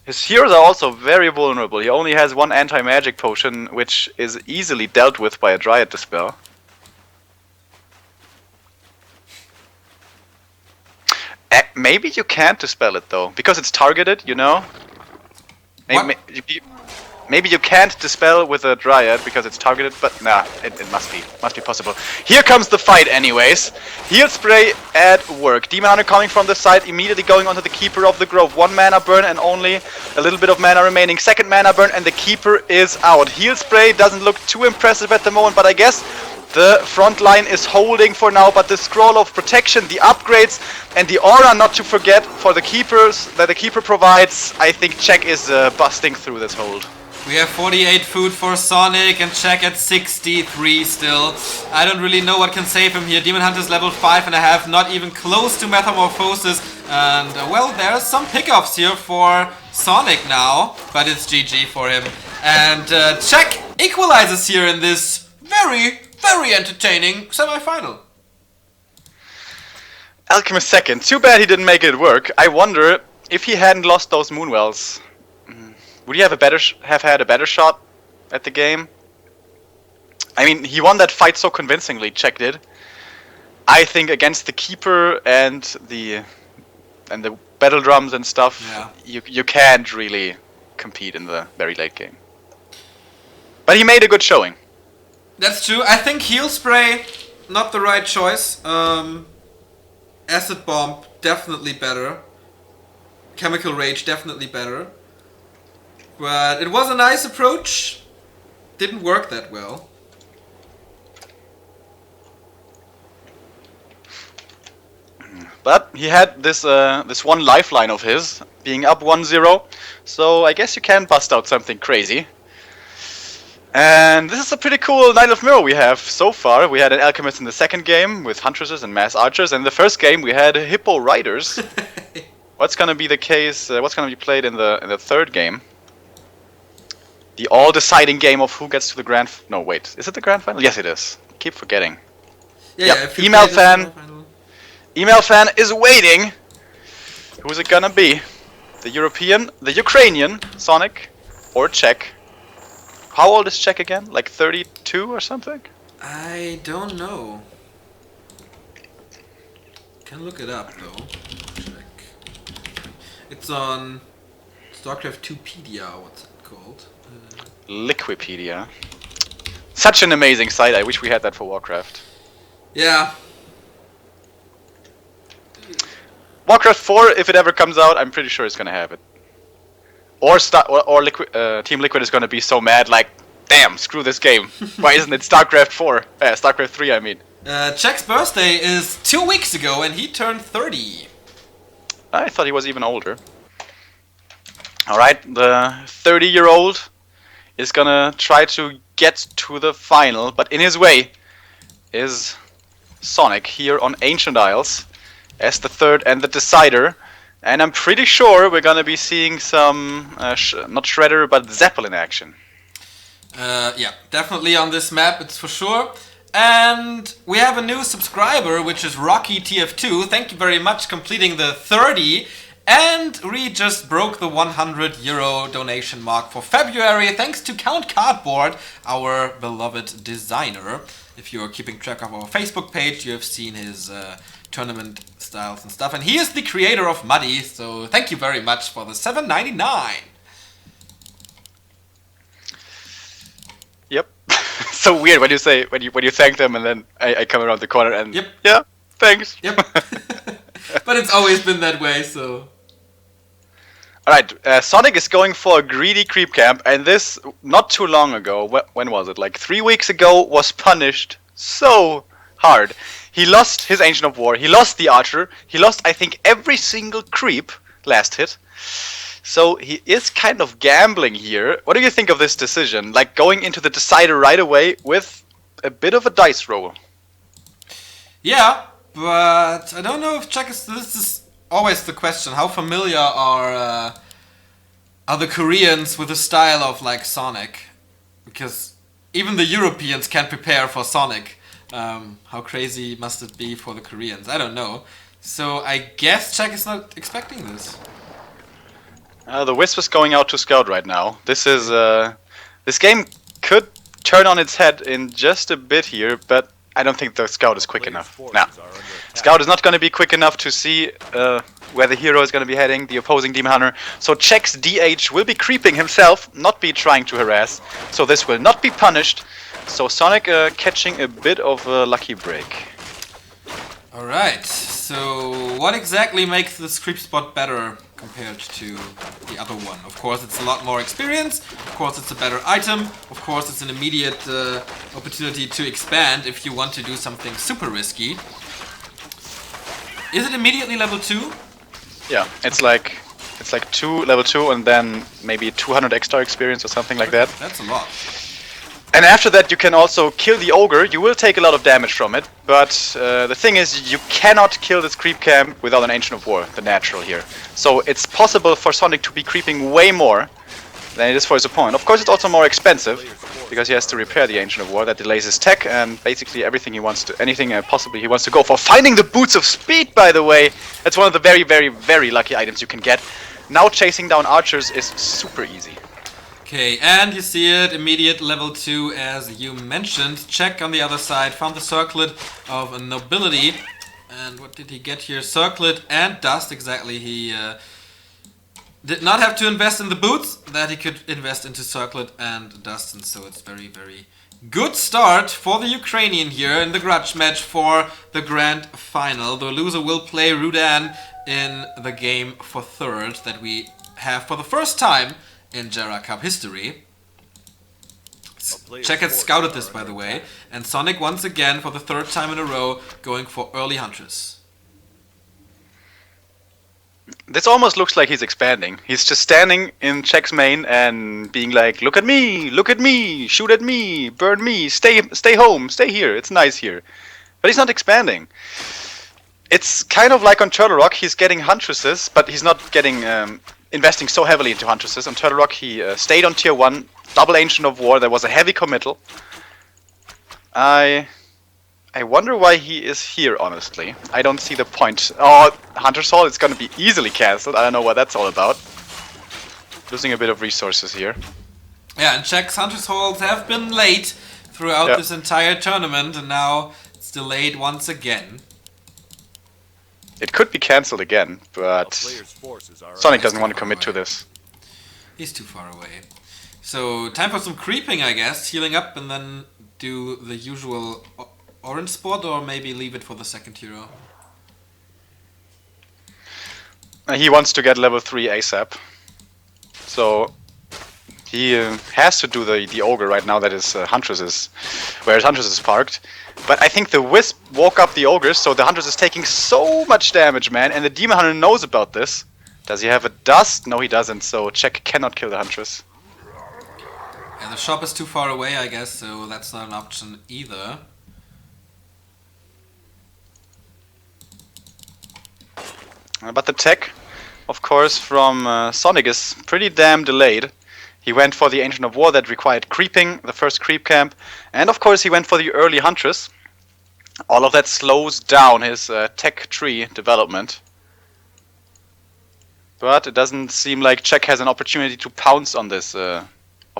His heroes are also very vulnerable. He only has 1 anti-magic potion, which is easily dealt with by a Dryad Dispel. Maybe you can't dispel it though, because it's targeted, you know? Maybe you can't dispel with a Dryad because it's targeted, but nah, it must be possible. Here comes the fight anyways. Heal Spray at work. Demon Hunter coming from the side, immediately going onto the Keeper of the Grove. 1 mana burn and only a little bit of mana remaining. 2nd mana burn and the Keeper is out. Heal Spray doesn't look too impressive at the moment, but I guess the front line is holding for now, but the Scroll of Protection, the upgrades, and the aura not to forget for the Keepers that the Keeper provides, I think Czech is busting through this hold. We have 48 food for Sonic and Check at 63 still. I don't really know what can save him here. Demon Hunter's level 5.5, not even close to Metamorphosis. And, well, there's some pickups here for Sonic now, but it's GG for him. And Check equalizes here in this very, very entertaining semi-final. Alchemist second. Too bad he didn't make it work. I wonder if he hadn't lost those Moonwells, would he have had a better shot at the game? I mean, he won that fight so convincingly. Check did. I think against the keeper and the battle drums and stuff, you can't really compete in the very late game. But he made a good showing. That's true. I think Heal Spray, not the right choice. Acid Bomb, definitely better. Chemical Rage, definitely better. But it was a nice approach. Didn't work that well. But he had this this one lifeline of his, being up 1-0. So I guess you can bust out something crazy. And this is a pretty cool Knight of Mirror we have so far. We had an Alchemist in the second game with Huntresses and Mass Archers. And in the first game we had Hippo Riders. What's gonna be the case? What's gonna be played in the third game? The all-deciding game of who gets to the grand. No, wait, is it the grand final? Yes, it is. Keep forgetting. Yeah. Email fan is waiting. Who's it gonna be? The European, the Ukrainian, Sonic, or Czech? How old is Czech again? Like 32 or something? I don't know. Can look it up though. Check. It's on StarCraft 2pedia. What's it called? Liquipedia. Such an amazing site. I wish we had that for Warcraft. Yeah. Warcraft 4, if it ever comes out, I'm pretty sure it's gonna have it. Or Team Liquid is gonna be so mad, like, damn, screw this game. Why isn't it StarCraft 4? StarCraft 3, I mean. Check's birthday is 2 weeks ago, and he turned 30. I thought he was even older. Alright, the 30-year-old is gonna try to get to the final, but in his way is Sonic here on Ancient Isles as the third and the decider. And I'm pretty sure we're gonna be seeing some, not Shredder, but Zeppelin action. Yeah, definitely on this map, it's for sure. And we have a new subscriber, which is Rocky TF2. Thank you very much, completing the 30. And we just broke the €100 donation mark for February, thanks to Count Cardboard, our beloved designer. If you're keeping track of our Facebook page, you have seen his tournament styles and stuff. And he is the creator of Muddy, so thank you very much for the $7.99. Yep. So weird when you say when you thank them and then I come around the corner and yep. Yeah, thanks. Yep. But it's always been that way, so. Alright, Sonic is going for a greedy creep camp, and this, not too long ago, when was it? Like 3 weeks ago, was punished so hard. He lost his Ancient of War, he lost the Archer, he lost, I think, every single creep last hit. So he is kind of gambling here. What do you think of this decision? Like going into the decider right away with a bit of a dice roll. Yeah, but I don't know if this is always the question. How familiar are the Koreans with the style of like Sonic? Because even the Europeans can't prepare for Sonic. How crazy must it be for the Koreans? I don't know. So I guess Czech is not expecting this. The Wisp is going out to scout right now. This is this game could turn on its head in just a bit here, but I don't think the scout is quick enough. Now, scout is not going to be quick enough to see where the hero is going to be heading, the opposing Demon Hunter. So Czech's DH will be creeping himself, not be trying to harass. So this will not be punished. So Sonic catching a bit of a lucky break. Alright, so what exactly makes this creep spot better compared to the other one? Of course it's a lot more experience, of course it's a better item, of course it's an immediate opportunity to expand if you want to do something super risky. Is it immediately level 2? Yeah, it's like It's like level 2 and then maybe 200 extra experience or something like that. That's a lot. And after that you can also kill the ogre. You will take a lot of damage from it, but the thing is you cannot kill this creep camp without an Ancient of War, the natural here. So it's possible for Sonic to be creeping way more than it is for his opponent. Of course it's also more expensive, because he has to repair the Ancient of War. That delays his tech and basically everything he wants to, anything possibly he wants to go for. Finding the Boots of Speed, by the way! That's one of the very, very, very lucky items you can get. Now chasing down archers is super easy. Okay, and you see it, immediate level 2 as you mentioned. Check on the other side, found the circlet of a nobility. And what did he get here? Circlet and dust, exactly. He did not have to invest in the boots, that he could invest into circlet and dust. And so it's very, very good start for the Ukrainian here in the grudge match for the grand final. The loser will play Rudan in the game for third that we have for the first time in GERA Cup history. Czech had scouted this, by the way, and Sonic once again for the third time in a row going for early Huntress. This almost looks like he's expanding. He's just standing in Czech's main and being like, look at me, shoot at me, burn me, stay home, stay here, it's nice here. But he's not expanding. It's kind of like on Turtle Rock, he's getting Huntresses, but he's not getting investing so heavily into Huntresses. On Turtle Rock he stayed on tier 1, double Ancient of War, there was a heavy committal. I wonder why he is here, honestly. I don't see the point. Oh, Hunter's Hall is gonna be easily cancelled, I don't know what that's all about. Losing a bit of resources here. Yeah, and Czech's Hunter's Halls have been late throughout this entire tournament, and now it's delayed once again. It could be cancelled again, but Sonic doesn't want to commit to this. He's too far away. So, time for some creeping, I guess. Healing up and then do the usual orange spot, or maybe leave it for the second hero. He wants to get level 3 ASAP. So, he has to do the ogre right now that is Huntress is, where his Huntress is parked. But I think the Wisp woke up the ogre, so the Huntress is taking so much damage, man, and the Demon Hunter knows about this. Does he have a dust? No, he doesn't, so Czech cannot kill the Huntress. Yeah, the shop is too far away, I guess, so that's not an option either. But the tech, of course, from Sonic is pretty damn delayed. He went for the Ancient of War that required creeping, the first creep camp, and of course he went for the early Huntress. All of that slows down his tech tree development. But it doesn't seem like Czech has an opportunity to pounce on this, of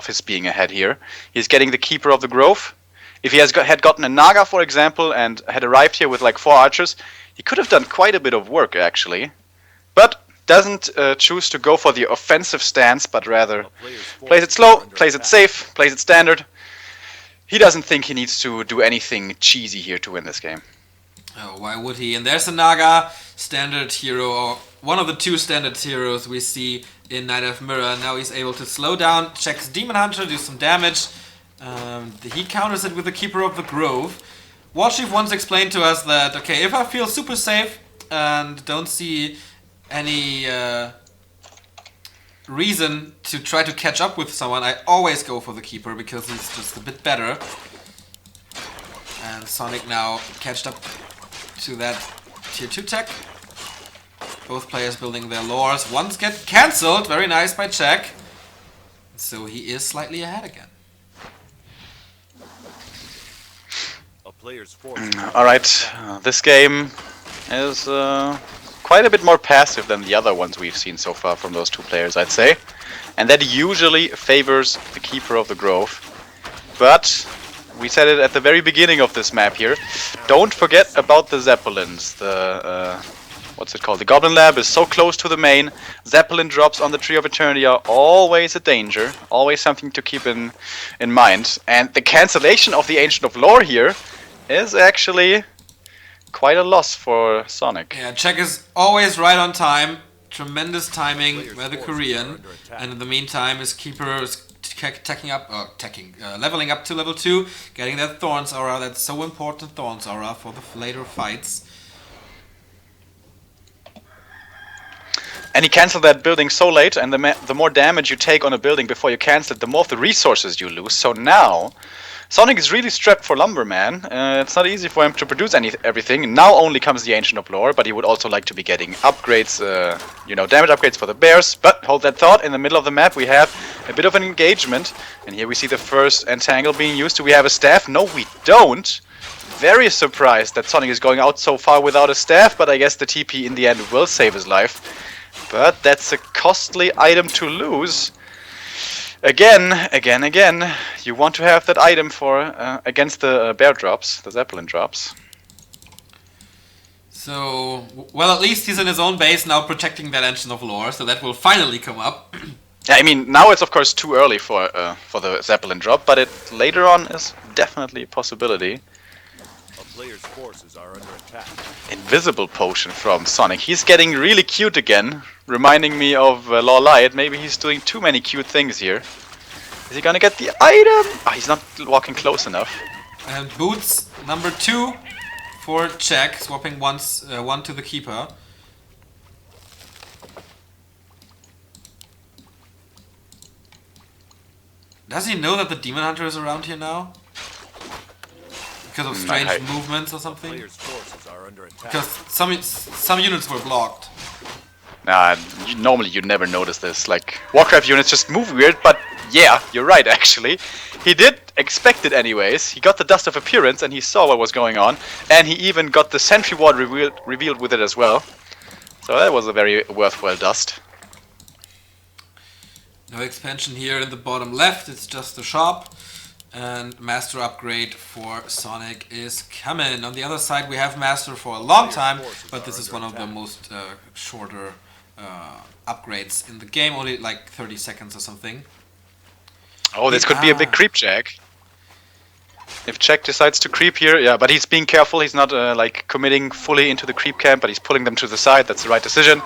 his being ahead here. He's getting the Keeper of the Grove. If he had gotten a Naga, for example, and had arrived here with like 4 archers, he could have done quite a bit of work, actually. But doesn't choose to go for the offensive stance, but rather plays it slow, plays it safe, plays it standard. He doesn't think he needs to do anything cheesy here to win this game. Oh, why would he? And there's a Naga, standard hero, or one of the 2 standard heroes we see in Knight of Mirror. Now he's able to slow down Czech's Demon Hunter, do some damage. He counters it with the Keeper of the Grove. Warchief once explained to us that, okay, if I feel super safe and don't see any reason to try to catch up with someone, I always go for the Keeper because he's just a bit better. And Sonic now catched up to that tier 2 tech. Both players building their lores. Ones get cancelled, very nice by Czech. So he is slightly ahead again. Alright, this game is quite a bit more passive than the other ones we've seen so far from those 2 players, I'd say. And that usually favors the Keeper of the Grove. But we said it at the very beginning of this map here. Don't forget about the Zeppelins. The what's it called? The Goblin Lab is so close to the main. Zeppelin drops on the Tree of Eternity are always a danger. Always something to keep in mind. And the cancellation of the Ancient of Lore here is actually quite a loss for Sonic. Yeah, Czech is always right on time. Tremendous timing by the Korean. And in the meantime, his Keeper is leveling up to level 2, getting that Thorns Aura, that's so important Thorns Aura for the later fights. And he cancelled that building so late, and the more damage you take on a building before you cancel it, the more of the resources you lose. So now, Sonik is really strapped for Lumberman. It's not easy for him to produce everything. Now only comes the Ancient of Lore, but he would also like to be getting upgrades, damage upgrades for the bears. But hold that thought, in the middle of the map we have a bit of an engagement. And here we see the first entangle being used. Do we have a staff? No, we don't. Very surprised that Sonik is going out so far without a staff, but I guess the TP in the end will save his life. But that's a costly item to lose. Again, you want to have that item for against the bear drops, the Zeppelin drops. So, well, at least he's in his own base now protecting that Ancient of Lore, so that will finally come up. Yeah, I mean, now it's of course too early for the Zeppelin drop, but it later on is definitely a possibility. Player's forces are under attack. Invisible potion from Sonik. He's getting really cute again, reminding me of Law Light. Maybe he's doing too many cute things here. Is he gonna get the item? Oh, he's not walking close enough. And boots number 2 for Czech, swapping one to the keeper. Does he know that the Demon Hunter is around here now? Because of strange movements or something? Player's forces are under attack. Because some units were blocked. Normally you never notice this. Like, Warcraft units just move weird, but yeah, you're right actually. He did expect it anyways. He got the Dust of Appearance and he saw what was going on. And he even got the Sentry Ward revealed with it as well. So that was a very worthwhile dust. No expansion here in the bottom left, it's just the shop. And Master upgrade for Sonik is coming. On the other side we have Master for a long time, but this is one of the most shorter upgrades in the game, only like 30 seconds or something. Oh, this could be a big creep check. If Czech decides to creep here, yeah, but he's being careful. He's not like committing fully into the creep camp, but he's pulling them to the side. That's the right decision.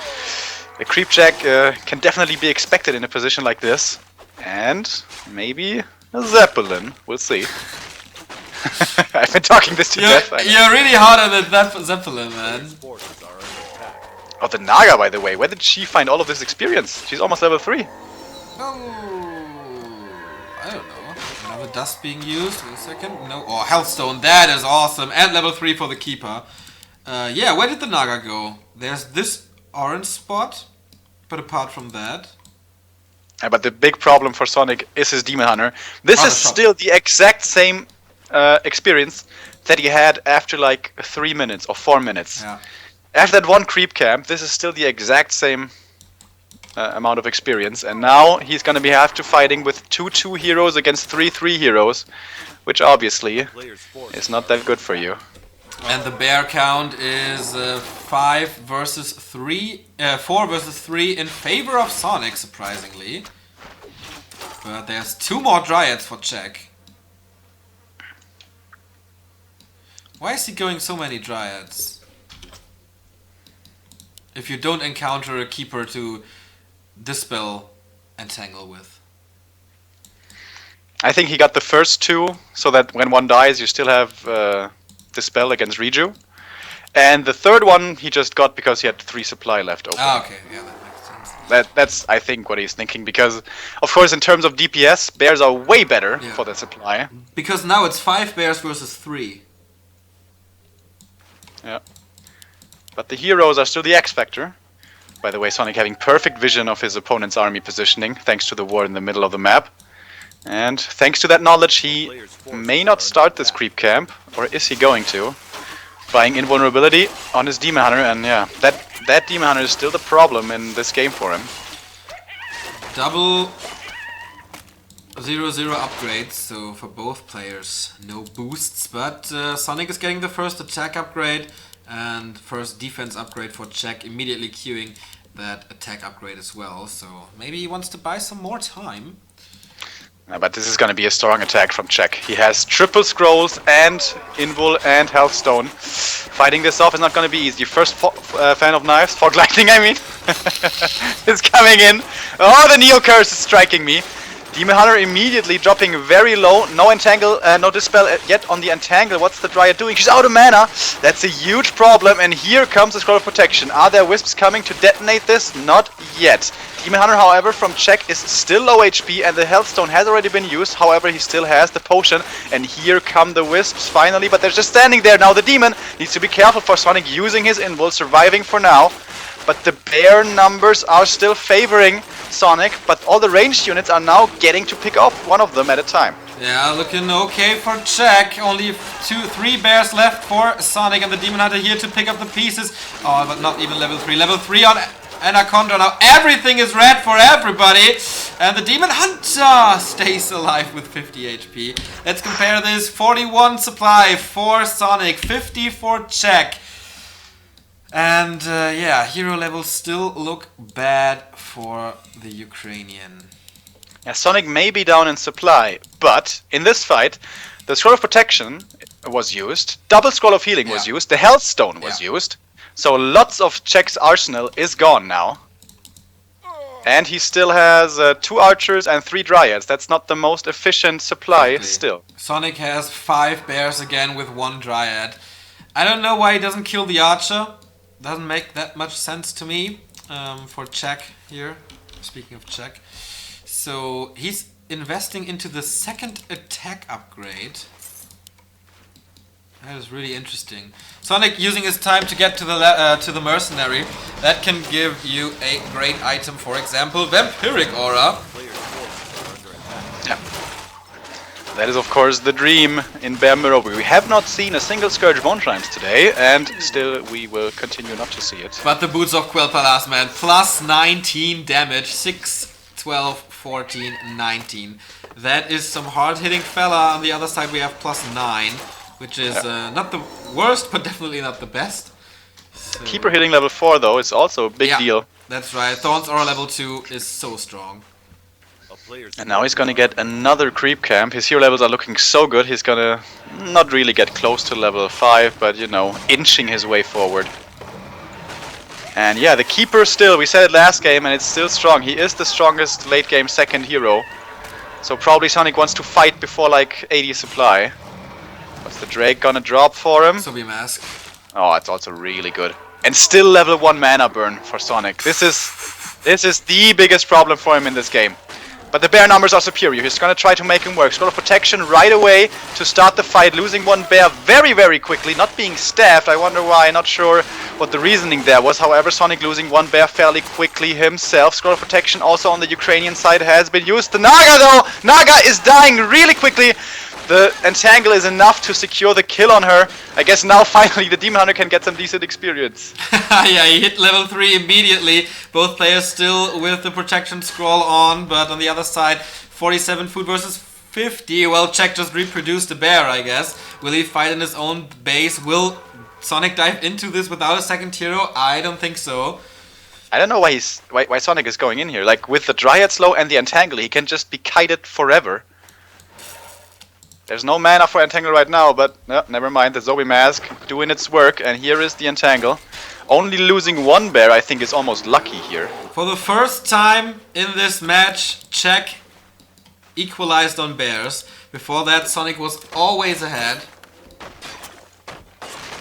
A creep check can definitely be expected in a position like this. And maybe a Zeppelin. We'll see. I've been talking this to death. You're really hard on that Zeppelin, man. Oh, the Naga, by the way. Where did she find all of this experience? She's almost level 3. I don't know. Another dust being used. Wait a second. No. Oh, Hellstone. That is awesome. And level 3 for the Keeper. Yeah, where did the Naga go? There's this orange spot. But apart from that... But the big problem for Sonik is his Demon Hunter. This is still the exact same experience that he had after like 3 minutes or 4 minutes. Yeah. After that one creep camp, this is still the exact same amount of experience. And now he's going to have to fighting with 2-2 heroes against 3-3 heroes, which obviously is not that good for you. And the bear count is 4 versus 3 in favor of Sonik, surprisingly. But there's 2 more Dryads for Czech. Why is he going so many Dryads? If you don't encounter a Keeper to dispel Entangle with. I think he got the first 2, so that when one dies you still have... Dispel against Reju, and the third one he just got because he had 3 supply left open. Ah, okay, yeah, that makes sense. That's I think what he's thinking, because of course in terms of DPS, bears are way better for the supply. Because now it's 5 bears versus 3. Yeah, but the heroes are still the X factor. By the way, Sonik having perfect vision of his opponent's army positioning thanks to the ward in the middle of the map. And thanks to that knowledge, he may not start this creep camp, or is he going to? Buying invulnerability on his Demon Hunter, and yeah, that Demon Hunter is still the problem in this game for him. Double 0-0 upgrades, so for both players, no boosts, but Sonik is getting the first attack upgrade and first defense upgrade for Czech, immediately queuing that attack upgrade as well, so maybe he wants to buy some more time. But this is going to be a strong attack from Czech. He has triple scrolls and invul and healthstone. Fighting this off is not going to be easy. First fan of knives, fog lightning I mean, is coming in. Oh, the Neo Curse is striking me. Demon Hunter immediately dropping very low. No entangle, no dispel yet on the entangle. What's the Dryad doing? She's out of mana. That's a huge problem. And here comes the Scroll of Protection. Are there Wisps coming to detonate this? Not yet. Demon Hunter, however, from check is still low HP, and the Healthstone has already been used. However, he still has the potion. And here come the Wisps finally, but they're just standing there. Now the Demon needs to be careful for Sonik using his invul, surviving for now. But the bear numbers are still favoring Sonik, but all the ranged units are now getting to pick off one of them at a time. Yeah, looking okay for check. Only 3 bears left for Sonik, and the Demon Hunter here to pick up the pieces. Oh, but not even level 3. Level 3 on Anaconda. Now everything is red for everybody. And the Demon Hunter stays alive with 50 HP. Let's compare this. 41 supply for Sonik, 50 for check. And yeah, hero levels still look bad for the Ukrainian. Yeah, Sonik may be down in supply, but in this fight, the Scroll of Protection was used, double Scroll of Healing was used, the Healthstone was used, so lots of Czech's arsenal is gone now. And he still has 2 archers and 3 dryads. That's not the most efficient supply still. Sonik has 5 bears again with 1 dryad. I don't know why he doesn't kill the archer. Doesn't make that much sense to me for Czech here, speaking of Czech. So he's investing into the second attack upgrade. That is really interesting. Sonik using his time to get to the mercenary. That can give you a great item, for example, Vampiric Aura. Yeah. That is, of course, the dream in Bear Mirror. We have not seen a single Scourge Bone Shrines today, and still we will continue not to see it. But the Boots of Quel'Thalas, man, plus 19 damage, 6, 12, 14, 19. That is some hard-hitting fella. On the other side we have plus 9, which is not the worst, but definitely not the best. So Keeper hitting level 4, though, is also a big deal. That's right. Thorn's Aura level 2 is so strong. And now he's gonna get another creep camp. His hero levels are looking so good, he's gonna not really get close to level 5, but you know, inching his way forward. And yeah, the Keeper still, we said it last game, and it's still strong. He is the strongest late game second hero. So probably Sonik wants to fight before like 80 supply. What's the Drake gonna drop for him? So we mask. Oh, it's also really good. And still level 1 mana burn for Sonik. This is the biggest problem for him in this game. But the bear numbers are superior. He's gonna try to make him work. Scroll of Protection right away to start the fight, losing 1 bear very, very quickly, not being staffed. I wonder why, not sure what the reasoning there was. However, Sonik losing 1 bear fairly quickly himself. Scroll of Protection also on the Ukrainian side has been used. The Naga though! Naga is dying really quickly. The Entangle is enough to secure the kill on her. I guess now finally the Demon Hunter can get some decent experience. Yeah, he hit level 3 immediately. Both players still with the protection scroll on, but on the other side, 47 food versus 50. Well, Czech just reproduced a bear, I guess. Will he fight in his own base? Will Sonik dive into this without a second hero? I don't think so. I don't know why Sonik is going in here. Like, with the Dryad Slow and the Entangle, he can just be kited forever. There's no mana for Entangle right now, but no, never mind. The Zoe Mask doing its work, and here is the Entangle. Only losing 1 bear, I think, is almost lucky here. For the first time in this match, Czech equalized on bears. Before that, Sonik was always ahead.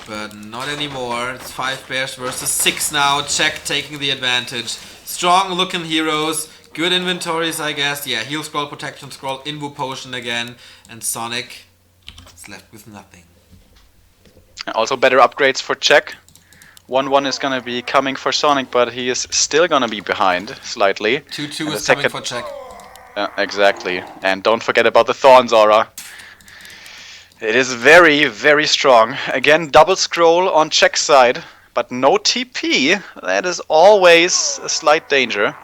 But not anymore. It's 5 bears versus 6 now. Czech taking the advantage. Strong looking heroes. Good inventories, I guess. Yeah, heal scroll, protection scroll, invu potion again. And Sonik is left with nothing. Also better upgrades for Czech. 1-1 is gonna be coming for Sonik, but he is still gonna be behind slightly. 2-2 is coming for Czech. Exactly. And don't forget about the Thorn's Aura. It is very, very strong. Again, double scroll on Czech's side, but no TP. That is always a slight danger.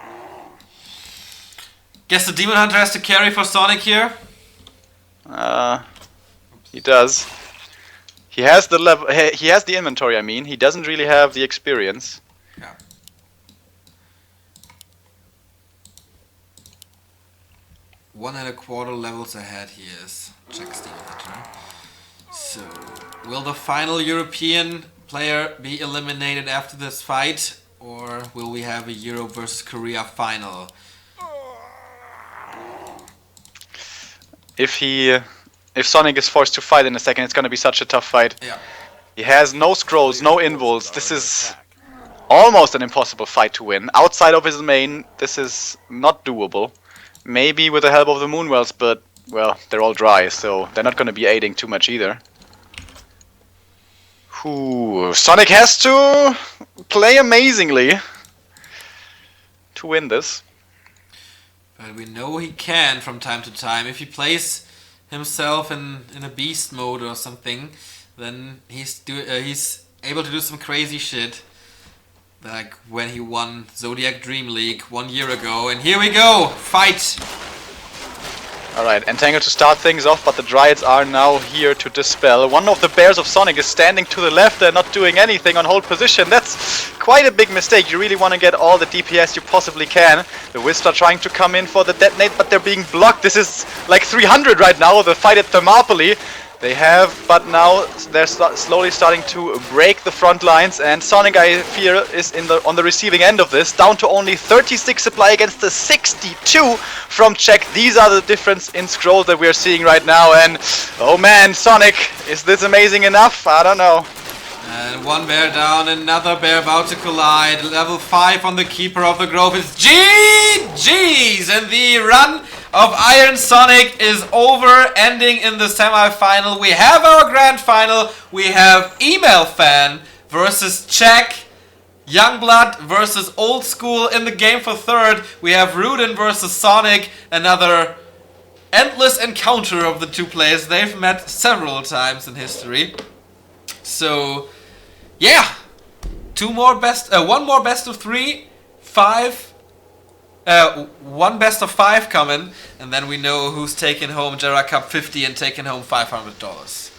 Guess the Demon Hunter has to carry for Sonik here. He does. He has the level. He has the inventory. I mean, he doesn't really have the experience. Yeah. One and a quarter levels ahead he is. Czech's Demon Hunter. So, will the final European player be eliminated after this fight, or will we have a Europe versus Korea final? if Sonik is forced to fight in a second, it's gonna be such a tough fight. Yeah. He has no scrolls, no invuls. This is almost an impossible fight to win. Outside of his main, this is not doable. Maybe with the help of the Moonwells, but, well, they're all dry, so they're not gonna be aiding too much either. Ooh, Sonik has to play amazingly to win this. But we know he can from time to time. If he plays himself in a beast mode or something, then he's able to do some crazy shit. Like when he won Zodiac Dream League 1 year ago. And here we go! Fight! Alright, Entangle to start things off, but the Dryads are now here to dispel. One of the bears of Sonik is standing to the left and not doing anything on hold position. That's quite a big mistake. You really want to get all the DPS you possibly can. The Wisps are trying to come in for the detonate, but they're being blocked. This is like 300 right now, the fight at Thermopylae. They have, but now they're slowly starting to break the front lines, and Sonik, I fear, is on the receiving end of this, down to only 36 supply against the 62 from Czech. These are the difference in scrolls that we are seeing right now, and oh man, Sonik, is this amazing enough? I don't know. And one bear down, another bear about to collide. Level 5 on the Keeper of the Grove is GG's, and the run of Iron Sonik is over, ending in the semi-final. We have our grand final. We have Email Fan versus Czech, Youngblood versus Old School in the game for third. We have Rudin versus Sonik, another endless encounter of the two players. They've met several times in history. So, yeah, one more best of 3, 5. One best of 5 coming, and then we know who's taking home GERA Cup 50 and taking home $500.